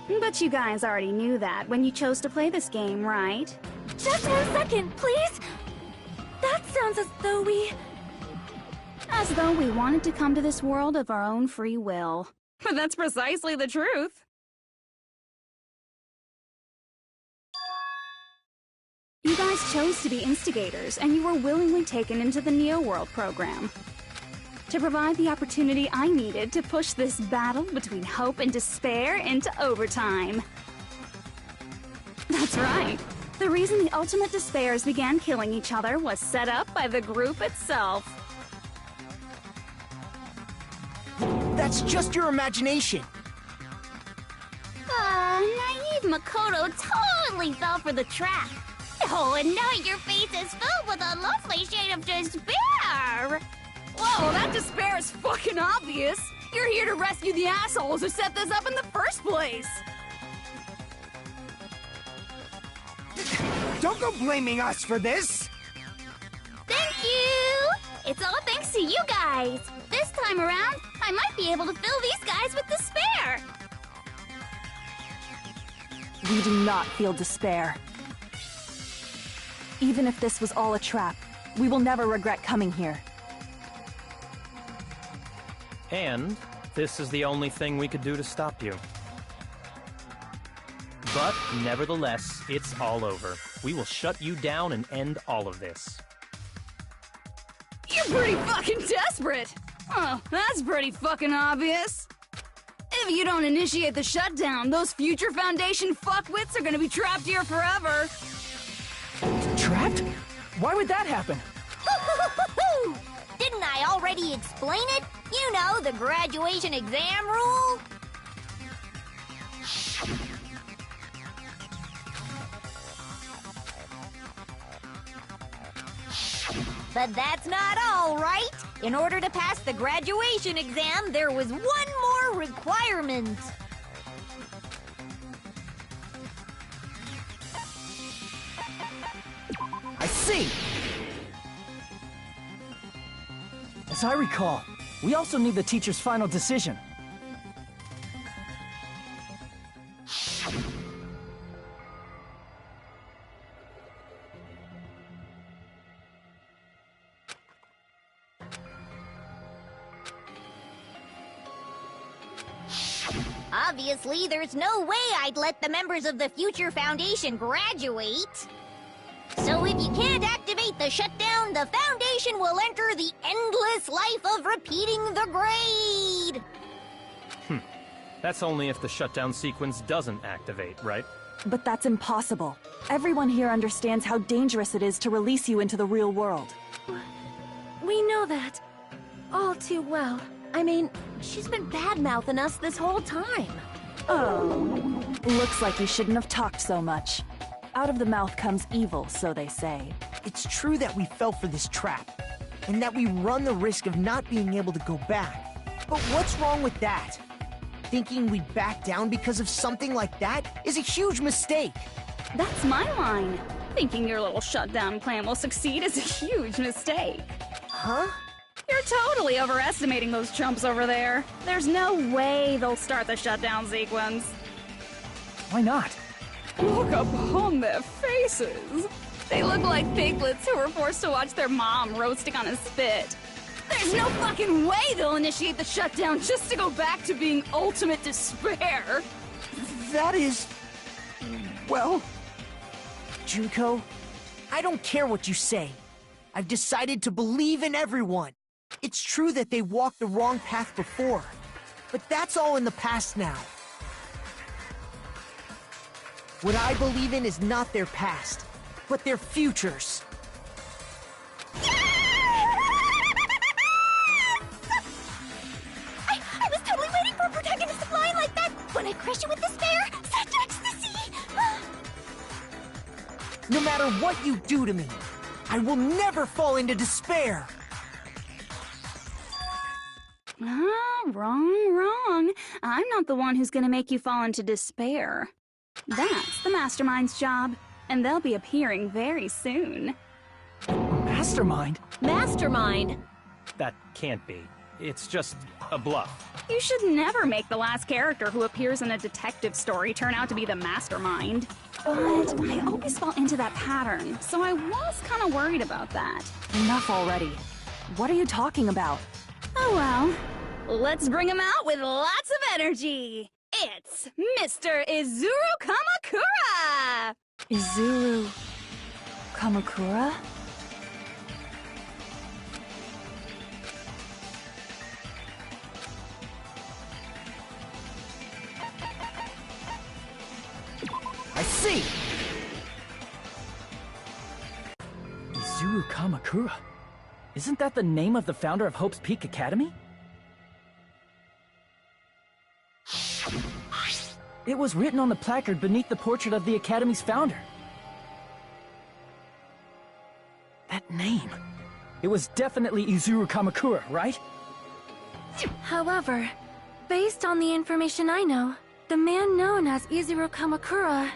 But you guys already knew that when you chose to play this game, right? Just 1 second, please! That sounds as though we... As though we wanted to come to this world of our own free will. But that's precisely the truth. You guys chose to be instigators, and you were willingly taken into the Neo World program. To provide the opportunity I needed to push this battle between hope and despair into overtime. That's right. The reason the Ultimate Despairs began killing each other was set up by the group itself. That's just your imagination. Naive Makoto totally fell for the trap. Oh, and now your face is filled with a lovely shade of despair! Whoa, that despair is fucking obvious! You're here to rescue the assholes who set this up in the first place! Don't go blaming us for this! Thank you! It's all thanks to you guys! This time around, I might be able to fill these guys with despair! We do not feel despair. Even if this was all a trap, we will never regret coming here. And this is the only thing we could do to stop you. But nevertheless, it's all over. We will shut you down and end all of this. You're pretty fucking desperate! Oh, that's pretty fucking obvious. If you don't initiate the shutdown, those Future Foundation fuckwits are gonna be trapped here forever. Trapped? Why would that happen? Woo-hoo-hoo! Didn't I already explain it? You know, the graduation exam rule. But that's not all, right? In order to pass the graduation exam, there was one more requirement. I see! As I recall, we also need the teacher's final decision. Obviously, there's no way I'd let the members of the Future Foundation graduate. So if you can't activate the shutdown, the Foundation will enter the endless life of repeating the grade! That's only if the shutdown sequence doesn't activate, right? But that's impossible. Everyone here understands how dangerous it is to release you into the real world. We know that. All too well. I mean, she's been bad-mouthing us this whole time. Oh. Looks like you shouldn't have talked so much. Out of the mouth comes evil, so they say. It's true that we fell for this trap, and that we run the risk of not being able to go back. But what's wrong with that? Thinking we'd back down because of something like that is a huge mistake. That's my line. Thinking your little shutdown plan will succeed is a huge mistake. Huh? You're totally overestimating those chumps over there. There's no way they'll start the shutdown sequence. Why not? Look upon their faces. They look like piglets who were forced to watch their mom roasting on a spit. There's no fucking way they'll initiate the shutdown just to go back to being ultimate despair. That is... well... Junko, I don't care what you say. I've decided to believe in everyone. It's true that they walked the wrong path before, but that's all in the past now. What I believe in is not their past, but their futures. I was totally waiting for a protagonist to fly like that when I crush you with despair, such ecstasy! No matter what you do to me, I will never fall into despair! Wrong. I'm not the one who's gonna make you fall into despair. That's the Mastermind's job, and they'll be appearing very soon. Mastermind? Mastermind? That can't be. It's just a bluff. You should never make the last character who appears in a detective story turn out to be the Mastermind. But I always fall into that pattern, so I was kind of worried about that. Enough already. What are you talking about? Oh well, let's bring him out with lots of energy. It's Mr. Izuru Kamakura! Izuru... Kamakura? I see! Izuru Kamakura? Isn't that the name of the founder of Hope's Peak Academy? It was written on the placard beneath the portrait of the Academy's founder. That name. It was definitely Izuru Kamakura, right? However, based on the information I know, the man known as Izuru Kamakura...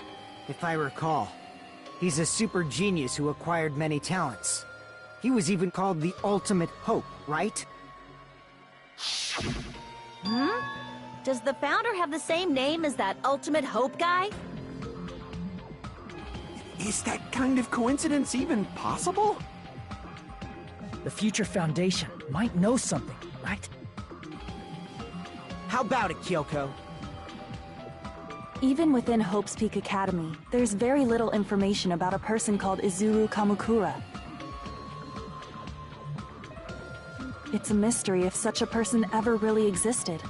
If I recall, he's a super genius who acquired many talents. He was even called the Ultimate Hope, right? Does the founder have the same name as that Ultimate Hope guy? Is that kind of coincidence even possible? The Future Foundation might know something, right? How about it, Kyoko? Even within Hope's Peak Academy, there's very little information about a person called Izuru Kamakura. It's a mystery if such a person ever really existed.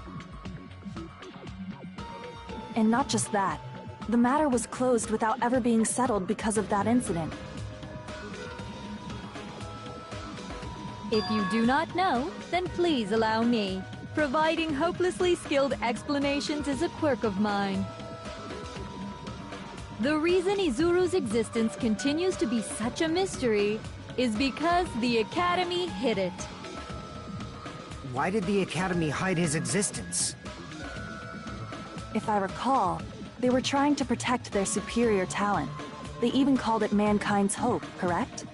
And not just that, the matter was closed without ever being settled because of that incident. If you do not know, then please allow me. Providing hopelessly skilled explanations is a quirk of mine. The reason Izuru's existence continues to be such a mystery is because the Academy hid it. Why did the Academy hide his existence? If I recall, they were trying to protect their superior talent. They even called it mankind's hope, correct?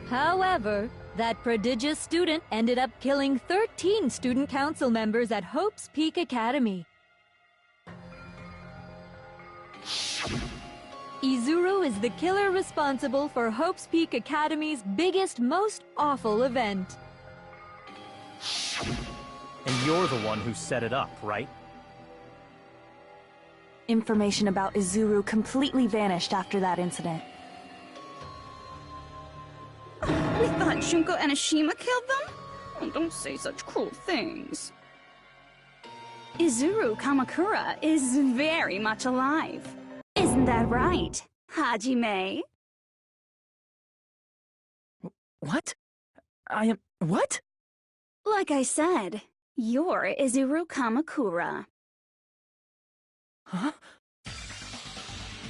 However, that prodigious student ended up killing 13 student council members at Hope's Peak Academy. Izuru is the killer responsible for Hope's Peak Academy's biggest, most awful event. And you're the one who set it up, right? Information about Izuru completely vanished after that incident. We thought Junko Enoshima killed them? Oh, don't say such cruel things. Izuru Kamakura is very much alive. Isn't that right, Hajime? What? I am... what? Like I said, you're Izuru Kamakura. Huh?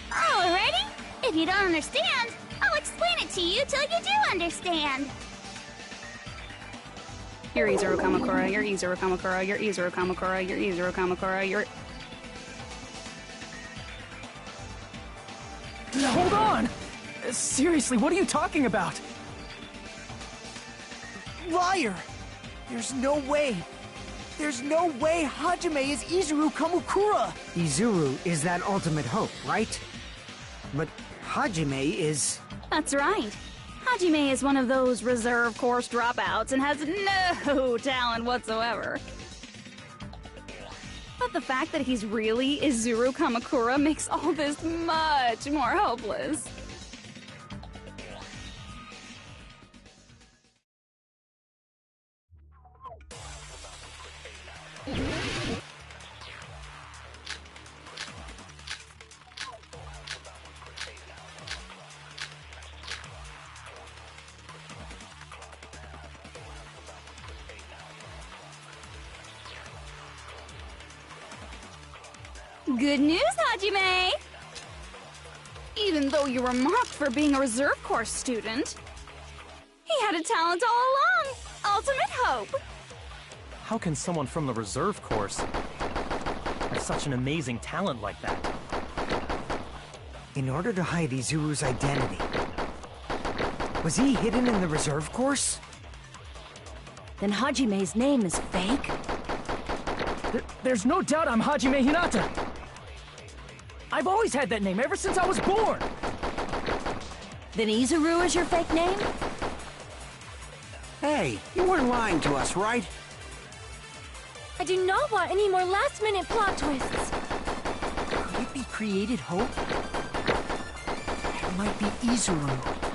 Alrighty. If you don't understand, I'll explain it to you till you do understand. You're Izuru Kamakura, you're Izuru Kamakura, you're Izuru Kamakura, you're Izuru Kamakura, you're... Hold on! Seriously, what are you talking about? Liar! There's no way! There's no way Hajime is Izuru Kamakura! Izuru is that ultimate hope, right? But Hajime is... That's right. Hajime is one of those reserve course dropouts and has no talent whatsoever. But the fact that he's really Izuru Kamakura makes all this much more hopeless. Good news, Hajime! Even though you were mocked for being a reserve course student, he had a talent all along! Ultimate hope! How can someone from the reserve course have such an amazing talent like that? In order to hide Izuru's identity, was he hidden in the reserve course? Then Hajime's name is fake? There's no doubt I'm Hajime Hinata! I've always had that name ever since I was born! Then Izuru is your fake name? Hey, you weren't lying to us, right? I do not want any more last-minute plot twists. Could it be created hope? It might be Izuru.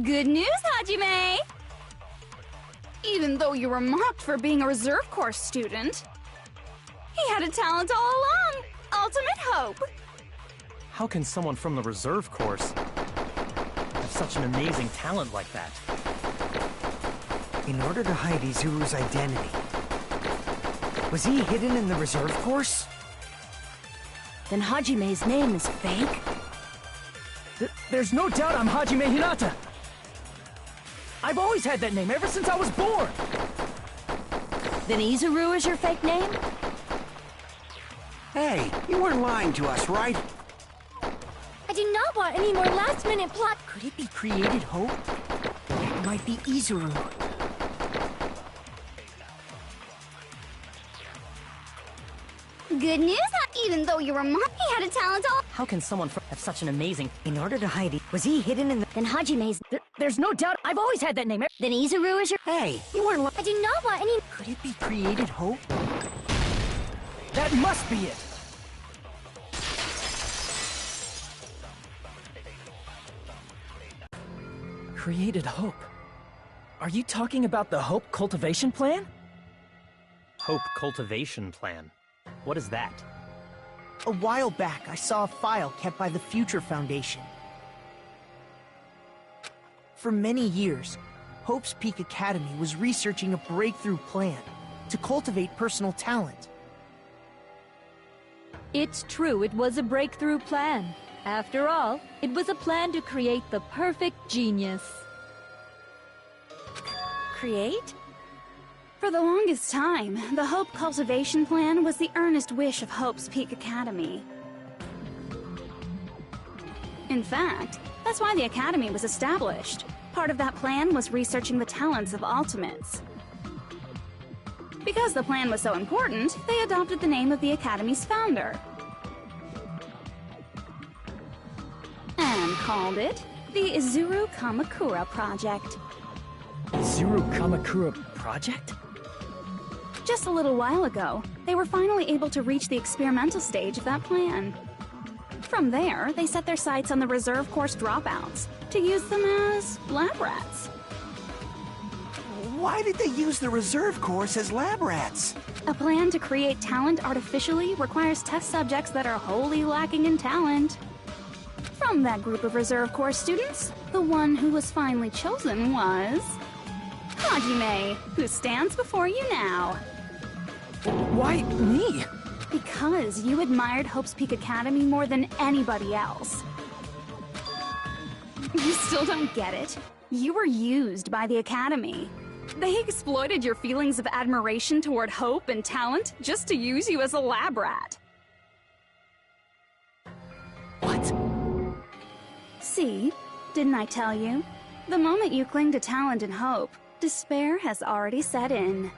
Good news, Hajime! Even though you were mocked for being a reserve course student, he had a talent all along! Ultimate hope! How can someone from the reserve course have such an amazing talent like that? In order to hide Izuru's identity, was he hidden in the reserve course? Then Hajime's name is fake? There's no doubt I'm Hajime Hinata! I've always had that name ever since I was born! Then Izuru is your fake name? Hey, you weren't lying to us, right? I do not want any more last-minute plot. Could it be created hope? It might be Izuru. Good news, even though you were mocked, he had a talent all... How can someone have such an amazing... In order to hide it, was he hidden in the... Then Hajime's... There's no doubt I've always had that name. Then Izuru is your... Hey, you weren't I do not want any... Could it be created hope? That must be it! created Hope. Are you talking about the Hope Cultivation Plan? Hope Cultivation Plan? What is that? A while back, I saw a file kept by the Future Foundation. For many years, Hope's Peak Academy was researching a breakthrough plan to cultivate personal talent. It's true, it was a breakthrough plan. After all, it was a plan to create the perfect genius. Create? For the longest time, the Hope Cultivation Plan was the earnest wish of Hope's Peak Academy. In fact, that's why the Academy was established. Part of that plan was researching the talents of Ultimates. Because the plan was so important, they adopted the name of the Academy's founder. And called it the Izuru Kamakura Project. Izuru Kamakura Project? Just a little while ago, they were finally able to reach the experimental stage of that plan. From there, they set their sights on the reserve course dropouts to use them as lab rats. Why did they use the reserve course as lab rats? A plan to create talent artificially requires test subjects that are wholly lacking in talent. From that group of reserve course students, the one who was finally chosen was Hajime, who stands before you now. Why me? Because you admired Hope's Peak Academy more than anybody else. You still don't get it? You were used by the Academy. They exploited your feelings of admiration toward Hope and talent just to use you as a lab rat. What? See? Didn't I tell you? The moment you cling to talent and hope, despair has already set in.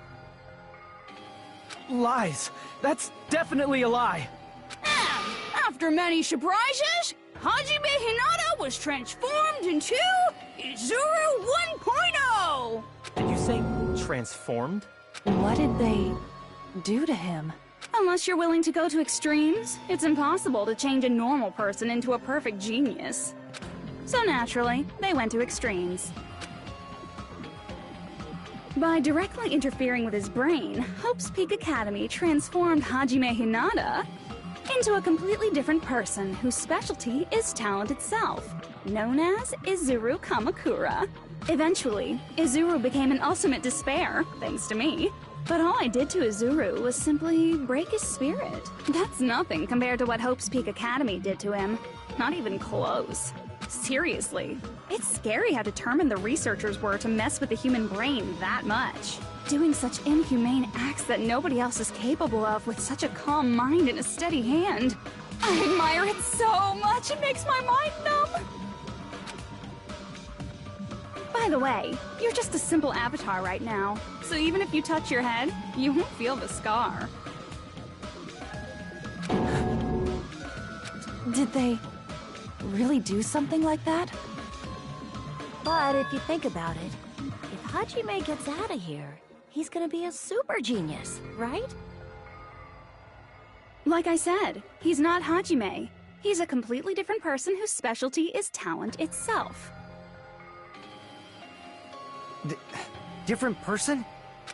Lies. That's definitely a lie. And after many surprises, Hajime Hinata was transformed into Izuru 1.0! Did you say transformed? What did they do to him? Unless you're willing to go to extremes, it's impossible to change a normal person into a perfect genius. So naturally, they went to extremes. By directly interfering with his brain, Hope's Peak Academy transformed Hajime Hinata into a completely different person whose specialty is talent itself, known as Izuru Kamakura. Eventually, Izuru became an ultimate despair, thanks to me. But all I did to Izuru was simply break his spirit. That's nothing compared to what Hope's Peak Academy did to him. Not even close. Seriously, it's scary how determined the researchers were to mess with the human brain that much. Doing such inhumane acts that nobody else is capable of with such a calm mind and a steady hand. I admire it so much, it makes my mind numb. By the way, you're just a simple avatar right now, so even if you touch your head, you won't feel the scar. Did they really do something like that? But if you think about it, if Hajime gets out of here, he's gonna be a super genius, right? Like I said, he's not Hajime. He's a completely different person whose specialty is talent itself. Different person?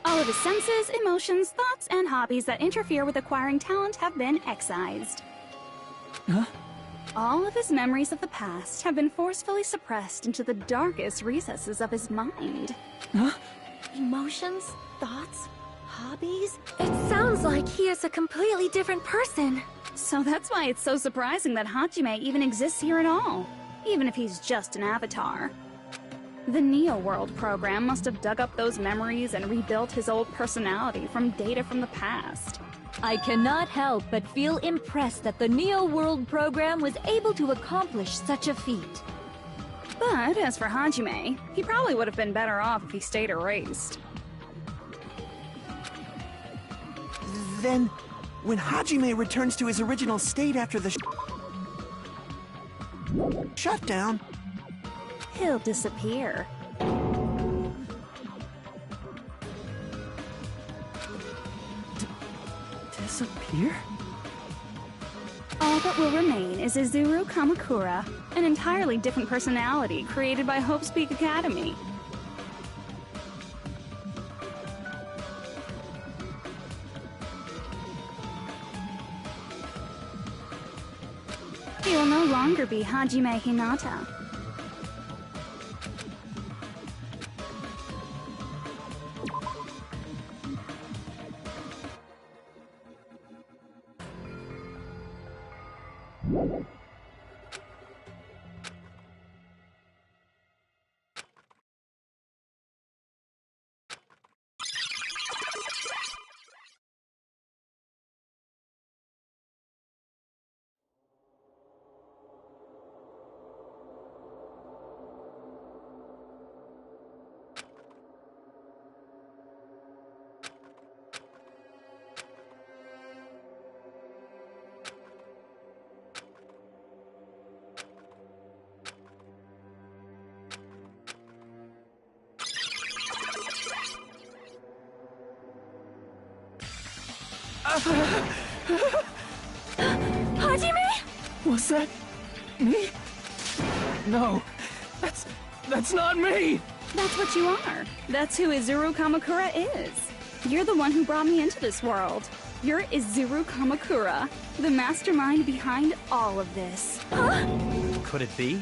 All of his senses, emotions, thoughts, and hobbies that interfere with acquiring talent have been excised. Huh? All of his memories of the past have been forcefully suppressed into the darkest recesses of his mind. Huh? Emotions, thoughts, hobbies? It sounds like he is a completely different person. So that's why it's so surprising that Hajime even exists here at all, even if he's just an avatar. The Neo World program must have dug up those memories and rebuilt his old personality from data from the past. I cannot help but feel impressed that the Neo World program was able to accomplish such a feat. But as for Hajime, he probably would have been better off if he stayed erased. Then, when Hajime returns to his original state after the shutdown, he'll disappear. Disappear? All that will remain is Izuru Kamakura, an entirely different personality created by Hope's Peak Academy. He will no longer be Hajime Hinata. Hajime? Was that me? No, that's not me! That's what you are. That's who Izuru Kamakura is. You're the one who brought me into this world. You're Izuru Kamakura, the mastermind behind all of this. Huh? Could it be?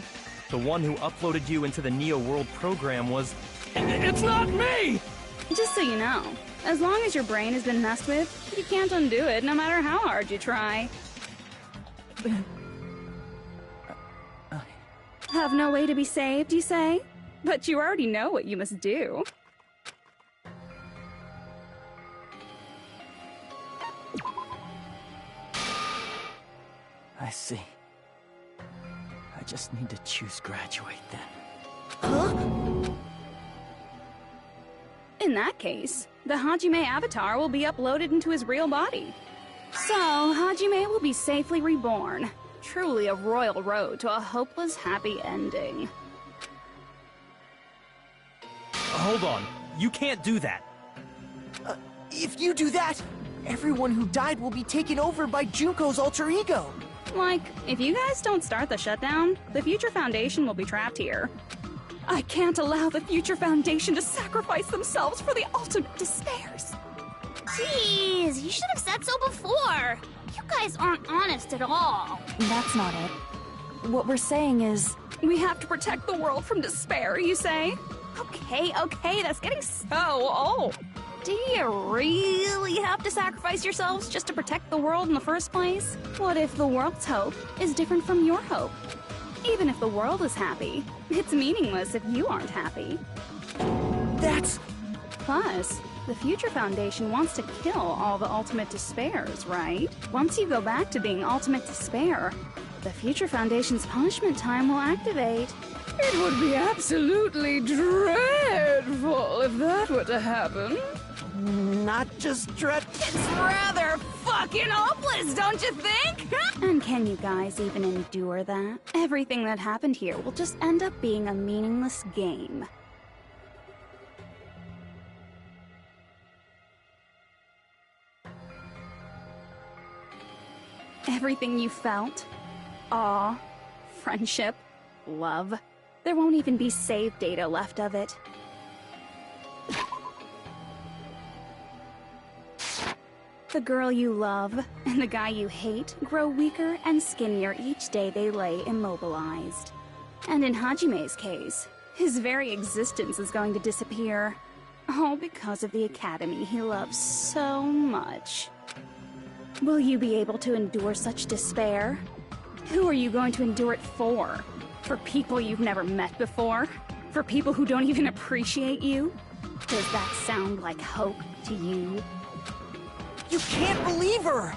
The one who uploaded you into the Neo World program was... It's not me! Just so you know, as long as your brain has been messed with, you can't undo it no matter how hard you try. Have no way to be saved, you say? But you already know what you must do. I see. I just need to choose graduate then. Huh? In that case, the Hajime avatar will be uploaded into his real body. So, Hajime will be safely reborn. Truly a royal road to a hopeless happy ending. Hold on. You can't do that. If you do that, everyone who died will be taken over by Junko's alter ego. Like, if you guys don't start the shutdown, the Future Foundation will be trapped here. I can't allow the Future Foundation to sacrifice themselves for the ultimate despairs. Jeez, you should have said so before. You guys aren't honest at all. That's not it. What we're saying is... We have to protect the world from despair, you say? Okay, that's getting so old. Do you really have to sacrifice yourselves just to protect the world in the first place? What if the world's hope is different from your hope? Even if the world is happy, it's meaningless if you aren't happy. That's... Plus, the Future Foundation wants to kill all the ultimate despairs, right? Once you go back to being ultimate despair, the Future Foundation's punishment time will activate. It would be absolutely dreadful if that were to happen. Not just dread... It's rather fucking hopeless, don't you think? And can you guys even endure that? Everything that happened here will just end up being a meaningless game. Everything you felt, awe, friendship, love, there won't even be save data left of it. The girl you love and the guy you hate grow weaker and skinnier each day they lay immobilized. And in Hajime's case, his very existence is going to disappear. All because of the academy he loves so much. Will you be able to endure such despair? Who are you going to endure it for? For people you've never met before? For people who don't even appreciate you? Does that sound like hope to you? You can't believe her!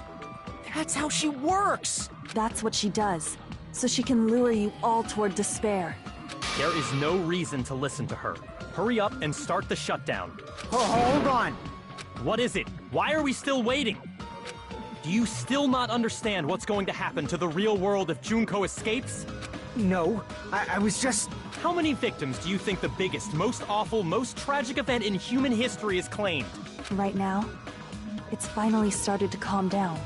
That's how she works! That's what she does, so she can lure you all toward despair. There is no reason to listen to her. Hurry up and start the shutdown. Hold on! What is it? Why are we still waiting? Do you still not understand what's going to happen to the real world if Junko escapes? No, I was just... How many victims do you think the biggest, most awful, most tragic event in human history has claimed? Right now, it's finally started to calm down.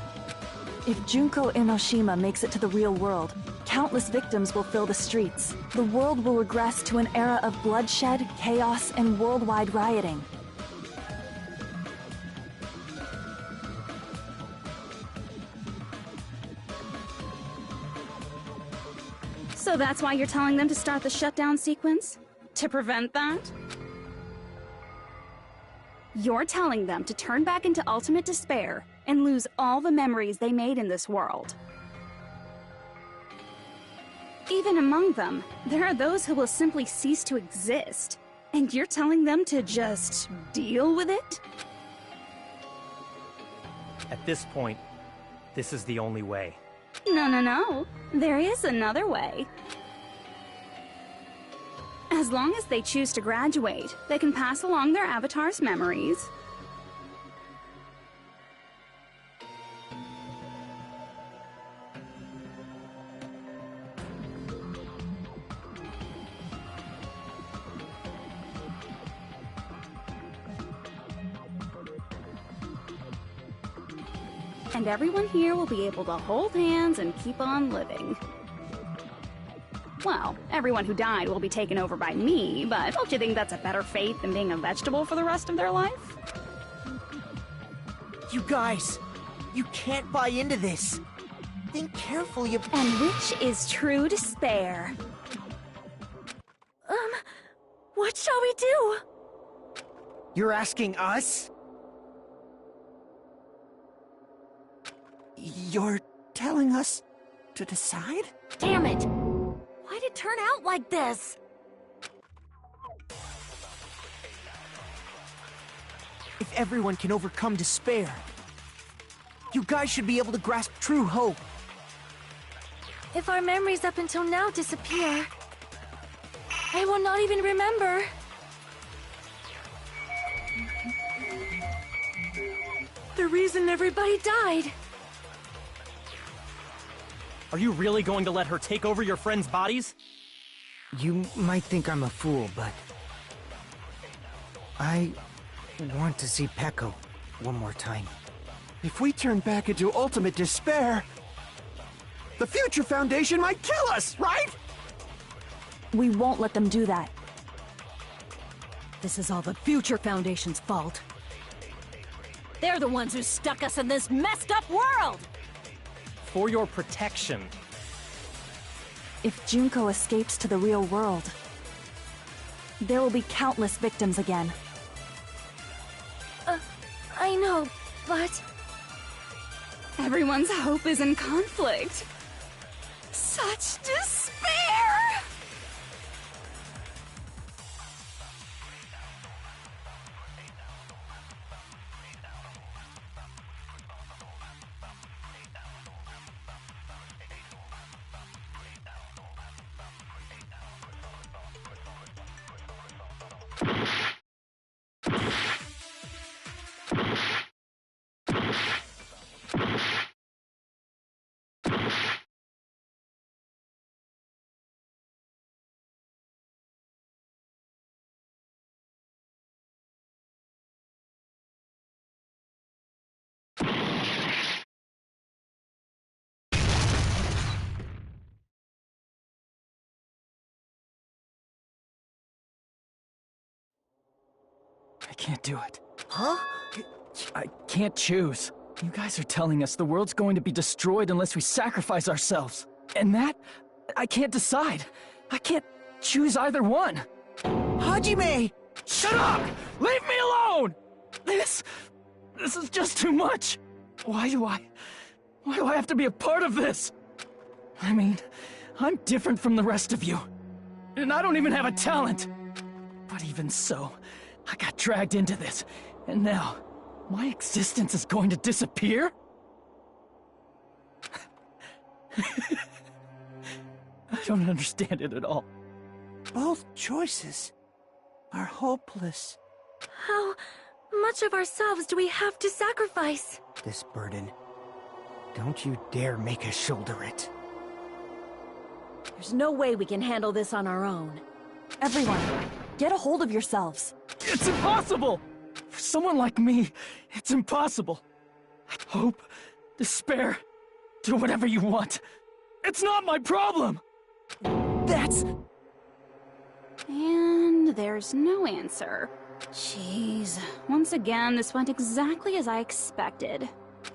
If Junko Enoshima makes it to the real world, countless victims will fill the streets. The world will regress to an era of bloodshed, chaos, and worldwide rioting. So that's why you're telling them to start the shutdown sequence? To prevent that? You're telling them to turn back into ultimate despair and lose all the memories they made in this world. Even among them, there are those who will simply cease to exist. And you're telling them to just deal with it? At this point, this is the only way. No. There is another way. As long as they choose to graduate, they can pass along their avatar's memories. And everyone here will be able to hold hands and keep on living. Well, everyone who died will be taken over by me, but don't you think that's a better fate than being a vegetable for the rest of their life? You guys, you can't buy into this. Think carefully of— And which is true despair? What shall we do? You're asking us? You're telling us to decide? Damn it! Why'd it turn out like this? If everyone can overcome despair, you guys should be able to grasp true hope. If our memories up until now disappear, I will not even remember. The reason everybody died. Are you really going to let her take over your friends' bodies? You might think I'm a fool, but I want to see Peko one more time. If we turn back into ultimate despair, the Future Foundation might kill us, right? We won't let them do that. This is all the Future Foundation's fault. They're the ones who stuck us in this messed up world! For your protection. If Junko escapes to the real world, there will be countless victims again. I know, but... Everyone's hope is in conflict. Such despair! I can't do it. Huh? I can't choose. You guys are telling us the world's going to be destroyed unless we sacrifice ourselves. And that, I can't decide. I can't choose either one. Hajime! Shut up! Leave me alone! This is just too much. Why do I have to be a part of this? I mean, I'm different from the rest of you. And I don't even have a talent. But even so, I got dragged into this. And now, my existence is going to disappear? I don't understand it at all. Both choices are hopeless. How much of ourselves do we have to sacrifice? This burden. Don't you dare make us shoulder it. There's no way we can handle this on our own. Everyone, get a hold of yourselves. It's impossible! For someone like me, it's impossible. Hope, despair, Do whatever you want. It's not my problem! That's... And there's no answer. Jeez. Once again, this went exactly as I expected.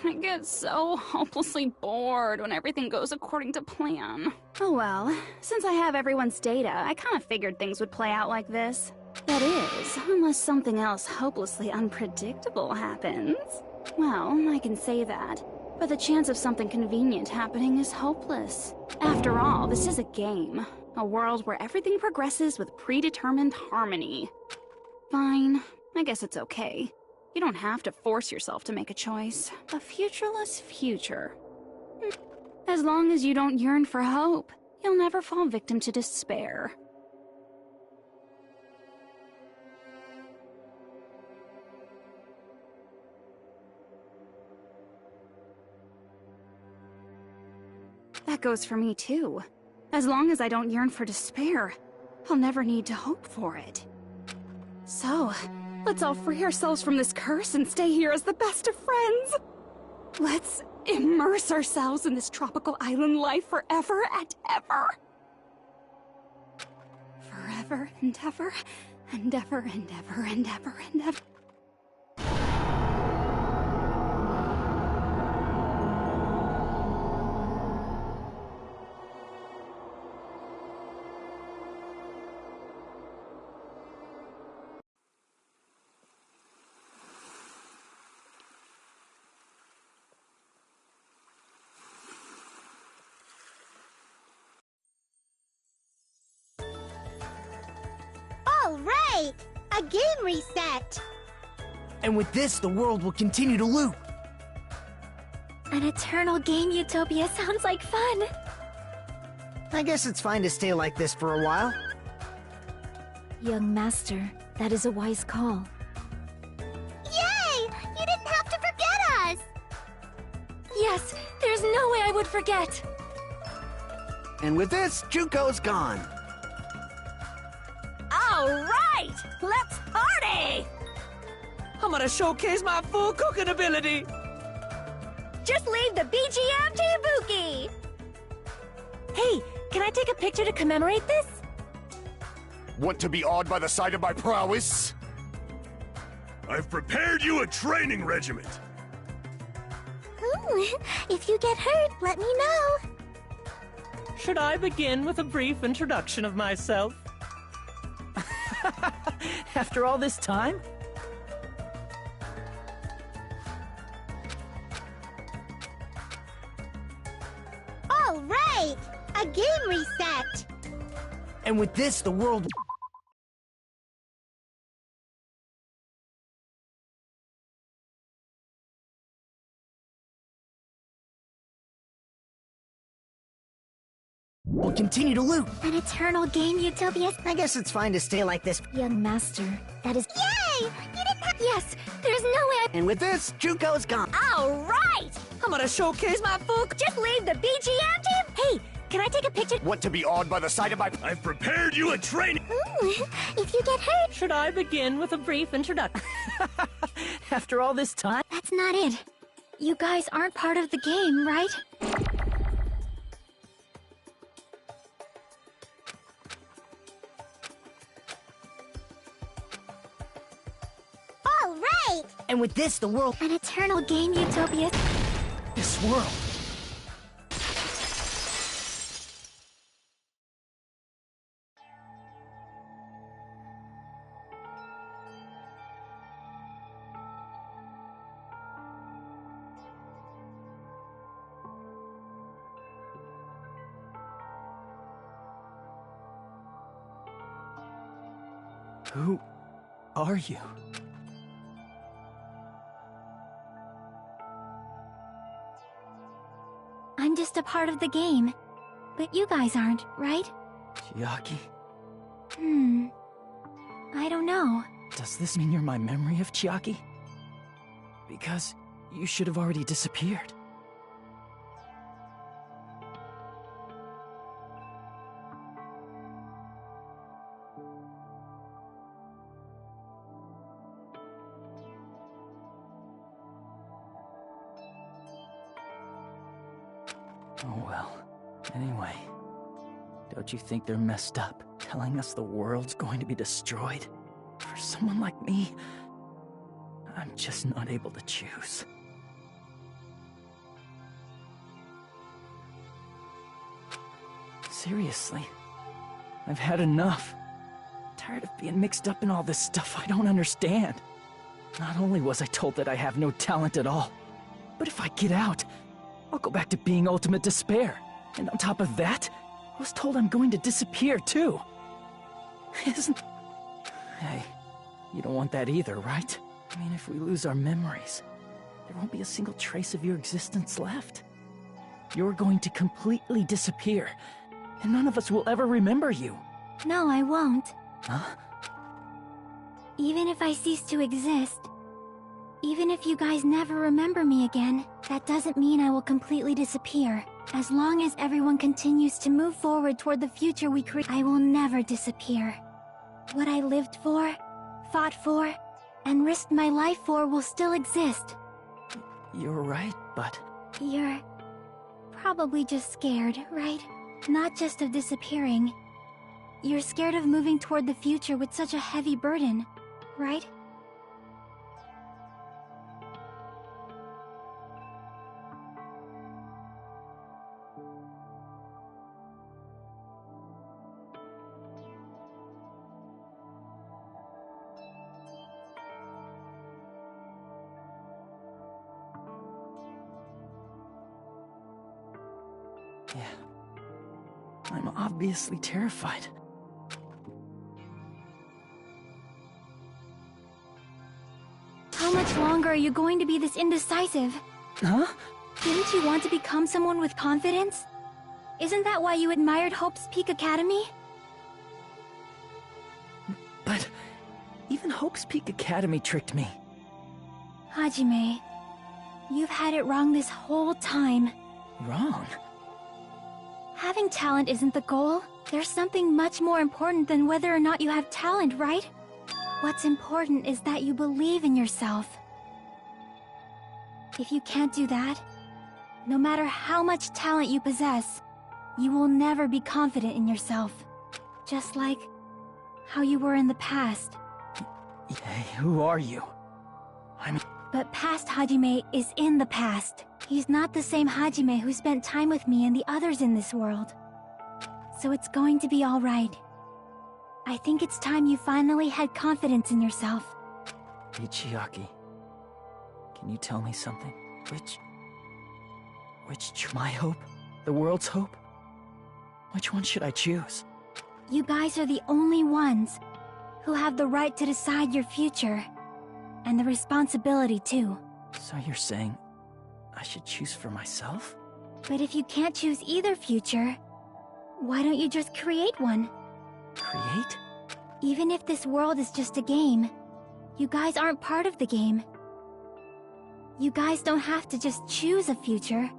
I get so hopelessly bored when everything goes according to plan. Oh well, since I have everyone's data, I kind of figured things would play out like this. That is, unless something else hopelessly unpredictable happens. Well, I can say that, but the chance of something convenient happening is hopeless. After all, this is a game. A world where everything progresses with predetermined harmony. Fine, I guess it's okay. You don't have to force yourself to make a choice. A futureless future. As long as you don't yearn for hope, you'll never fall victim to despair. That goes for me too. As long as I don't yearn for despair, I'll never need to hope for it. So, let's all free ourselves from this curse and stay here as the best of friends. Let's immerse ourselves in this tropical island life forever and ever. Forever and ever, and ever and ever and ever and ever. All right! A game reset! And with this, the world will continue to loop. An eternal game utopia sounds like fun. I guess it's fine to stay like this for a while. Young master, that is a wise call. Yay! You didn't have to forget us! Yes, there's no way I would forget. And with this, Juko's gone. All right! Let's party! I'm gonna showcase my full cooking ability! Just leave the BGM to Ibuki! Hey, can I take a picture to commemorate this? Want to be awed by the sight of my prowess? I've prepared you a training regiment. If you get hurt, let me know. Should I begin with a brief introduction of myself? After all this time? All right! A game reset! And with this, the world... will continue to loop. An eternal game utopia. I guess it's fine to stay like this. Young master, that is... Yay! You didn't have... Yes, there's no way I... And with this, Juko's gone. All right! I'm gonna showcase my full... Just leave the BGM to... Hey, can I take a picture? Want to be awed by the sight of my... I've prepared you a training... If you get hurt... Should I begin with a brief introduction? After all this time? That's not it. You guys aren't part of the game, right? All right! And with this, the world... An eternal game utopia. This world. Who are you? I'm just a part of the game. But you guys aren't, right? Chiaki? I don't know. Does this mean you're my memory of Chiaki? Because you should have already disappeared. Oh well. Anyway, don't you think they're messed up, telling us the world's going to be destroyed? For someone like me, I'm just not able to choose. Seriously, I've had enough. Tired of being mixed up in all this stuff I don't understand. Not only was I told that I have no talent at all, but if I get out, I'll go back to being ultimate despair. And on top of that, I was told I'm going to disappear too. Isn't... Hey, you don't want that either, right? I mean, if we lose our memories, there won't be a single trace of your existence left. You're going to completely disappear, and none of us will ever remember you. No, I won't. Huh? Even if I cease to exist, even if you guys never remember me again, that doesn't mean I will completely disappear. As long as everyone continues to move forward toward the future we create, I will never disappear. What I lived for, fought for, and risked my life for will still exist. You're right, but... You're probably just scared, right? Not just of disappearing. You're scared of moving toward the future with such a heavy burden, right? Yeah. I'm obviously terrified. How much longer are you going to be this indecisive? Huh? Didn't you want to become someone with confidence? Isn't that why you admired Hope's Peak Academy? But even Hope's Peak Academy tricked me. Hajime, you've had it wrong this whole time. Wrong? Having talent isn't the goal. There's something much more important than whether or not you have talent, right? What's important is that you believe in yourself. If you can't do that, no matter how much talent you possess, you will never be confident in yourself. Just like how you were in the past. Hey, who are you? But past Hajime is in the past. He's not the same Hajime who spent time with me and the others in this world. So it's going to be all right. I think it's time you finally had confidence in yourself. Ichiaki, can you tell me something? My hope? The world's hope? Which one should I choose? You guys are the only ones who have the right to decide your future. And the responsibility, too. So you're saying I should choose for myself? But if you can't choose either future, why don't you just create one? Create? Even if this world is just a game, you guys aren't part of the game. You guys don't have to just choose a future.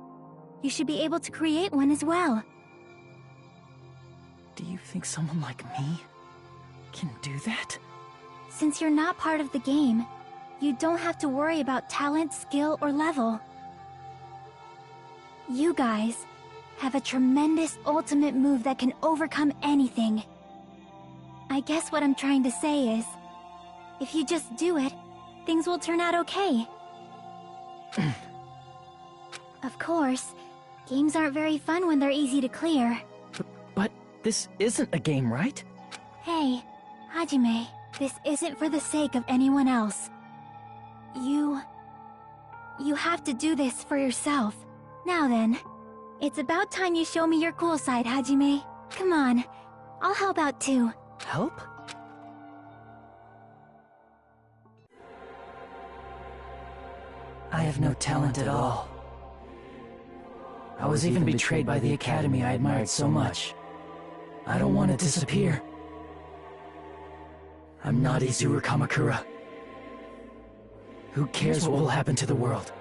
You should be able to create one as well. Do you think someone like me can do that? Since you're not part of the game, you don't have to worry about talent, skill, or level. You guys have a tremendous ultimate move that can overcome anything. I guess what I'm trying to say is, if you just do it, things will turn out okay. Of course, games aren't very fun when they're easy to clear. But this isn't a game, right? Hey, Hajime, this isn't for the sake of anyone else. You have to do this for yourself. Now then, it's about time you show me your cool side, Hajime. Come on, I'll help out too. Help? I have no talent at all. I was even betrayed by the academy I admired so much. I don't want to disappear. I'm not Izuru Kamakura. Who cares what will happen to the world?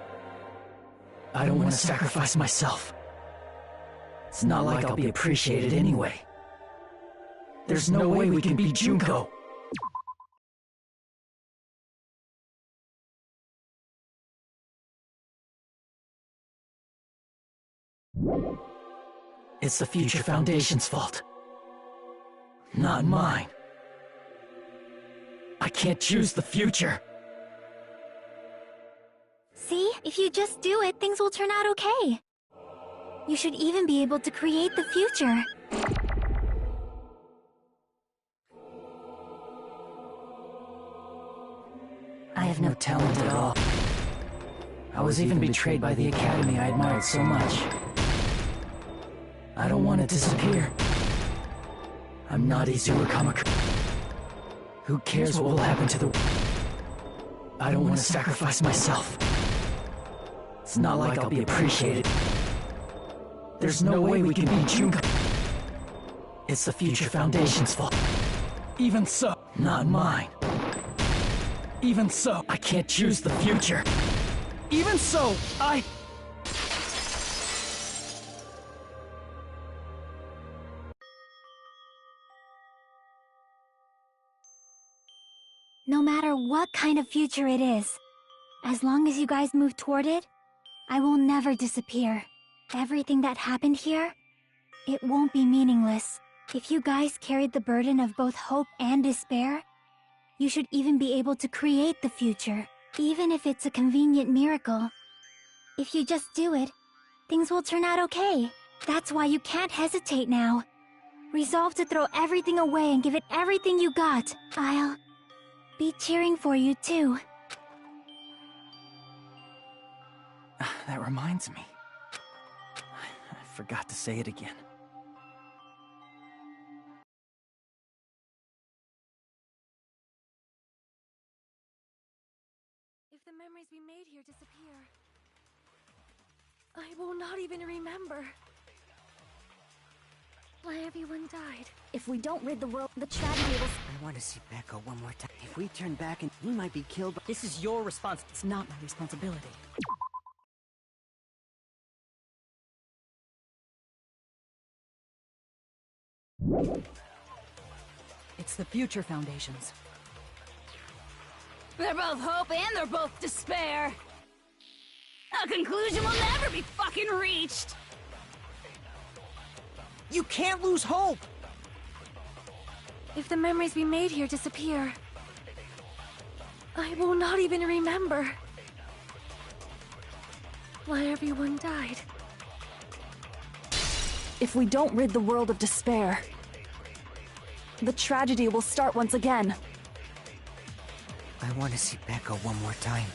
I don't want to sacrifice myself. It's not like I'll be appreciated anyway. There's no way we can beat Junko. It's the Future Foundation's fault. Not mine. I can't choose the future. See? If you just do it, things will turn out okay. You should even be able to create the future. I have no talent at all. I was even betrayed by the Academy I admired so much. I don't want to disappear. I'm not Izuru Kamakura. Who cares what will happen to the... I don't want to sacrifice myself. It's not like I'll be appreciated. There's no way we can beat Junko. It's the Future Foundation's fault. Even so, not mine. Even so, I can't choose the future. Even so, No matter what kind of future it is, as long as you guys move toward it, I will never disappear. Everything that happened here, it won't be meaningless. If you guys carried the burden of both hope and despair, you should even be able to create the future, even if it's a convenient miracle. If you just do it, things will turn out okay. That's why you can't hesitate now. Resolve to throw everything away and give it everything you got. I'll be cheering for you too. That reminds me. I forgot to say it again. If the memories we made here disappear, I will not even remember why everyone died. If we don't rid the world, the tragedy will... I want to see Becca one more time. If we turn back and he might be killed by... This is your response. It's not my responsibility. It's the Future Foundations. They're both hope and they're both despair. A conclusion will never be fucking reached. You can't lose hope! If the memories we made here disappear, I will not even remember why everyone died. If we don't rid the world of despair, the tragedy will start once again. I want to see Becca one more time.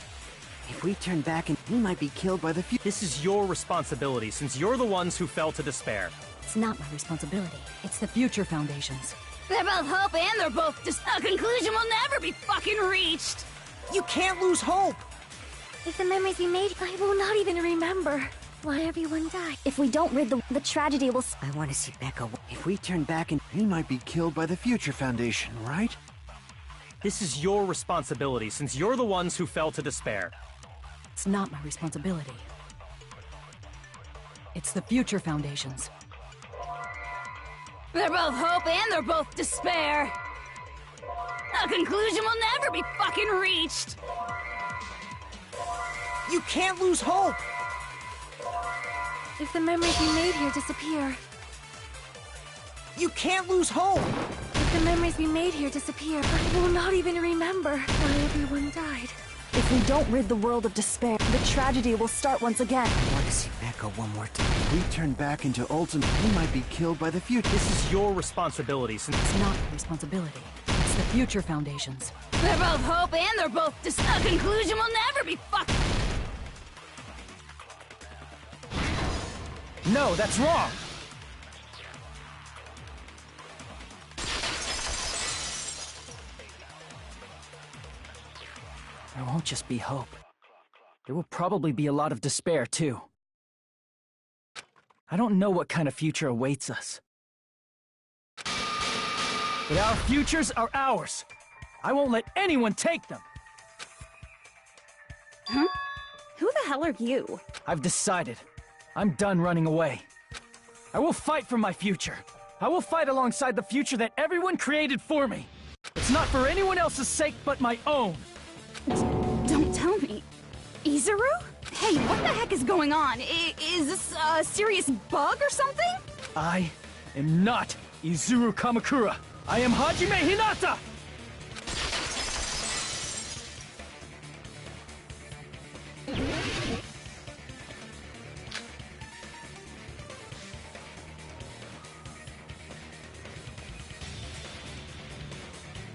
If we turn back and he might be killed by the future... This is your responsibility, since you're the ones who fell to despair. It's not my responsibility. It's the Future Foundations. They're both hope and they're both a conclusion will never be fucking reached. You can't lose hope! If the memories we made, I will not even remember why everyone died. If we don't rid the tragedy will... I want to see Becca. If we turn back and he might be killed by the Future Foundation, right? This is your responsibility, since you're the ones who fell to despair. It's not my responsibility. It's the Future Foundations. They're both hope and they're both despair. A conclusion will never be fucking reached. You can't lose hope! If the memories we made here disappear... You can't lose hope! If the memories we made here disappear, I will not even remember why everyone died. If we don't rid the world of despair, the tragedy will start once again. I want to see Becca one more time. If we turn back into Ultim, he might be killed by the future. This is your responsibility, since... It's not my responsibility. It's the Future Foundations. They're both hope and they're both a conclusion will never be fucking... No, that's wrong! There won't just be hope. There will probably be a lot of despair, too. I don't know what kind of future awaits us. But our futures are ours. I won't let anyone take them. Huh? Who the hell are you? I've decided. I'm done running away. I will fight for my future. I will fight alongside the future that everyone created for me. It's not for anyone else's sake but my own. Don't tell me. Izuru? Hey, what the heck is going on? Is this a serious bug or something? I am not Izuru Kamakura. I am Hajime Hinata!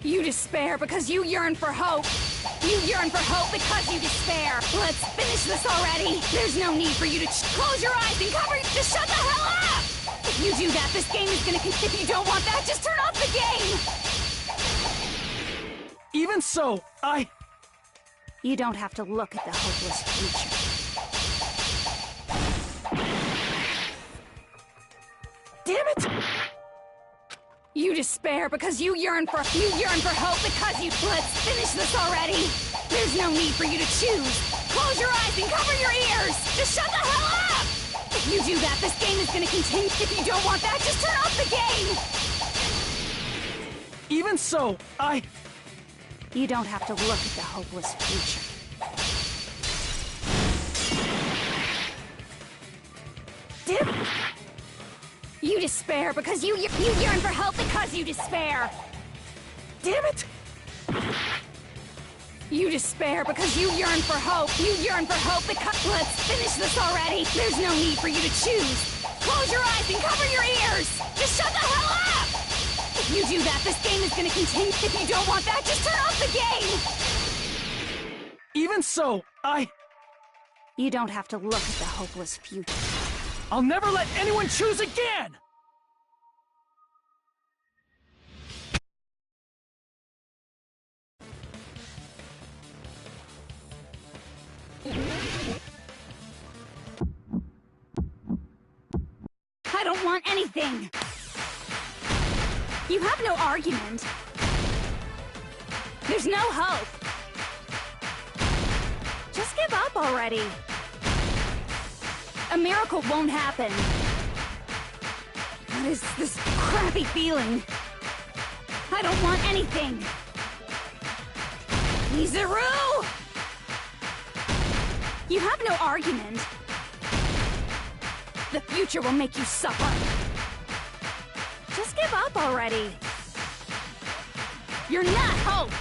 You despair because you yearn for hope. You yearn for hope because you despair. Let's finish this already. There's no need for you to close your eyes and cover. Just shut the hell up! If you do that, this game is gonna. If you don't want that, just turn off the game. Even so, You don't have to look at the hopeless future. Damn it! You despair because you yearn for hope because you. Let's finish this already. There's no need for you to choose. Close your eyes and cover your ears. Just shut the hell up! If you do that, this game is gonna continue. If you don't want that, just turn off the game. Even so, You don't have to look at the hopeless future. Damn it! You despair because you yearn for hope because you despair. Damn it! You despair because you yearn for hope. You yearn for hope because. Let's finish this already. There's no need for you to choose. Close your eyes and cover your ears. Just shut the hell up! If you do that, this game is gonna continue. If you don't want that, just turn off the game. Even so, You don't have to look at the hopeless future. I'll never let anyone choose again! I don't want anything. You have no argument. There's no hope. Just give up already. A miracle won't happen. What is this crappy feeling? I don't want anything. Izuru! You have no argument. The future will make you suffer. Just give up already. You're not hope.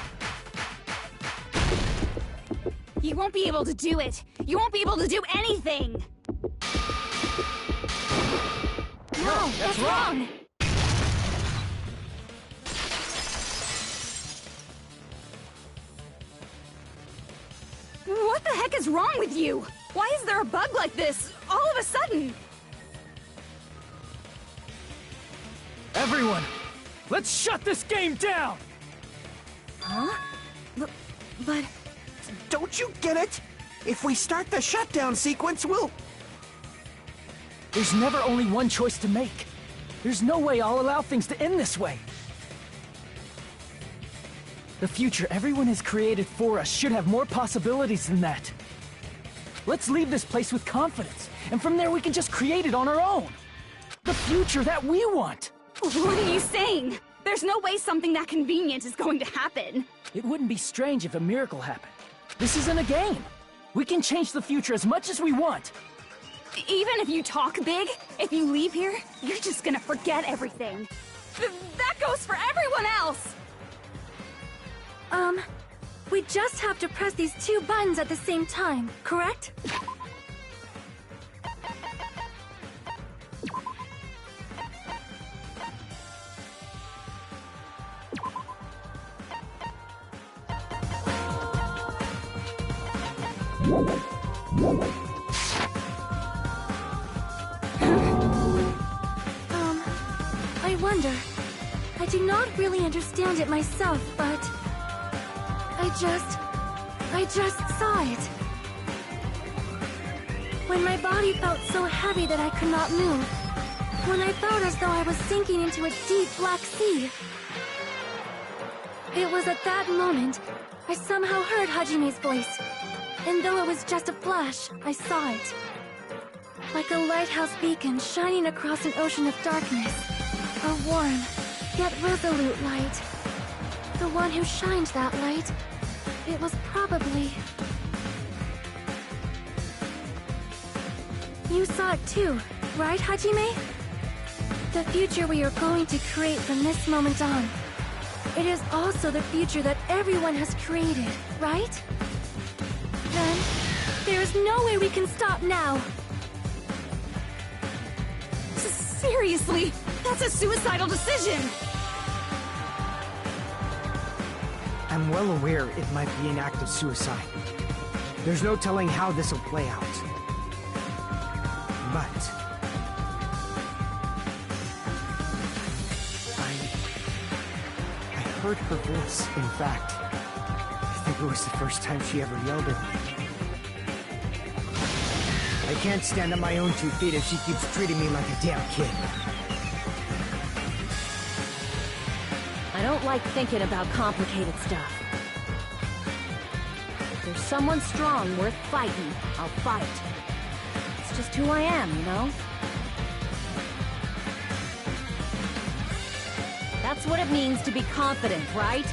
You won't be able to do it. You won't be able to do anything. No, that's wrong. What the heck is wrong with you? Why is there a bug like this all of a sudden? Everyone, let's shut this game down! Huh? But... Don't you get it? If we start the shutdown sequence, we'll... There's never only one choice to make. There's no way I'll allow things to end this way. The future everyone has created for us should have more possibilities than that. Let's leave this place with confidence, and from there we can just create it on our own. The future that we want. What are you saying? There's no way something that convenient is going to happen. It wouldn't be strange if a miracle happened. This isn't a game. We can change the future as much as we want. Even if you talk big, if you leave here, you're just gonna forget everything. That goes for everyone else! We just have to press these two buttons at the same time, correct? I wonder. I do not really understand it myself, but... I just saw it. When my body felt so heavy that I could not move. When I felt as though I was sinking into a deep black sea. It was at that moment I somehow heard Hajime's voice. And though it was just a flash, I saw it. Like a lighthouse beacon shining across an ocean of darkness. A warm, yet resolute light. The one who shined that light, it was probably... You saw it too, right, Hajime? The future we are going to create from this moment on. It is also the future that everyone has created, right? Then, there is no way we can stop now. Seriously, that's a suicidal decision! I'm well aware it might be an act of suicide. There's no telling how this will play out. But... I heard her voice, in fact. I think it was the first time she ever yelled at me. I can't stand on my own 2 feet if she keeps treating me like a damn kid. I don't like thinking about complicated stuff. If there's someone strong worth fighting, I'll fight. It's just who I am, you know? That's what it means to be confident, right?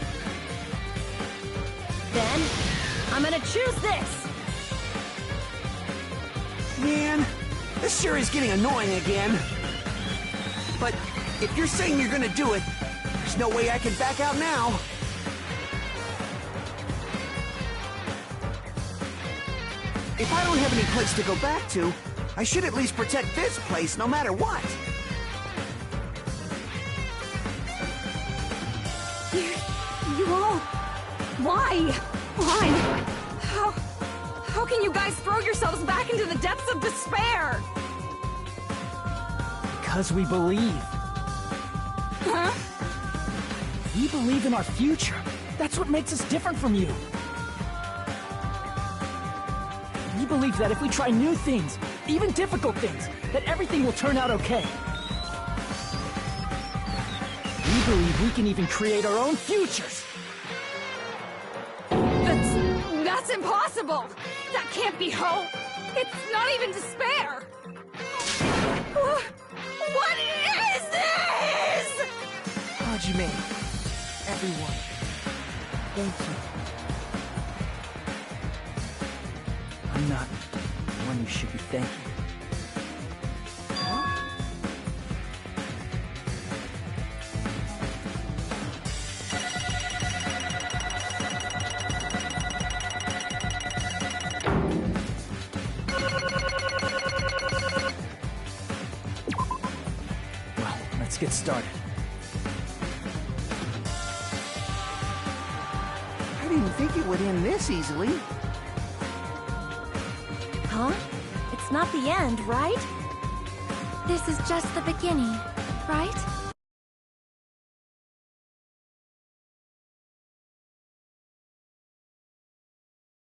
Then, I'm gonna choose this! Man, this sure is getting annoying again. But if you're saying you're gonna do it, there's no way I can back out now. If I don't have any place to go back to, I should at least protect this place no matter what. You all... Why? Why? How can you guys throw yourselves back into the depths of despair? Because we believe. Huh? We believe in our future. That's what makes us different from you. We believe that if we try new things, even difficult things, that everything will turn out okay. We believe we can even create our own futures. That's impossible! That can't be hope! It's not even despair! What is this?! Hajime, everyone, thank you. I'm not the one you should be thanking. Let's get started. I didn't think it would end this easily. Huh? It's not the end, right? This is just the beginning, right?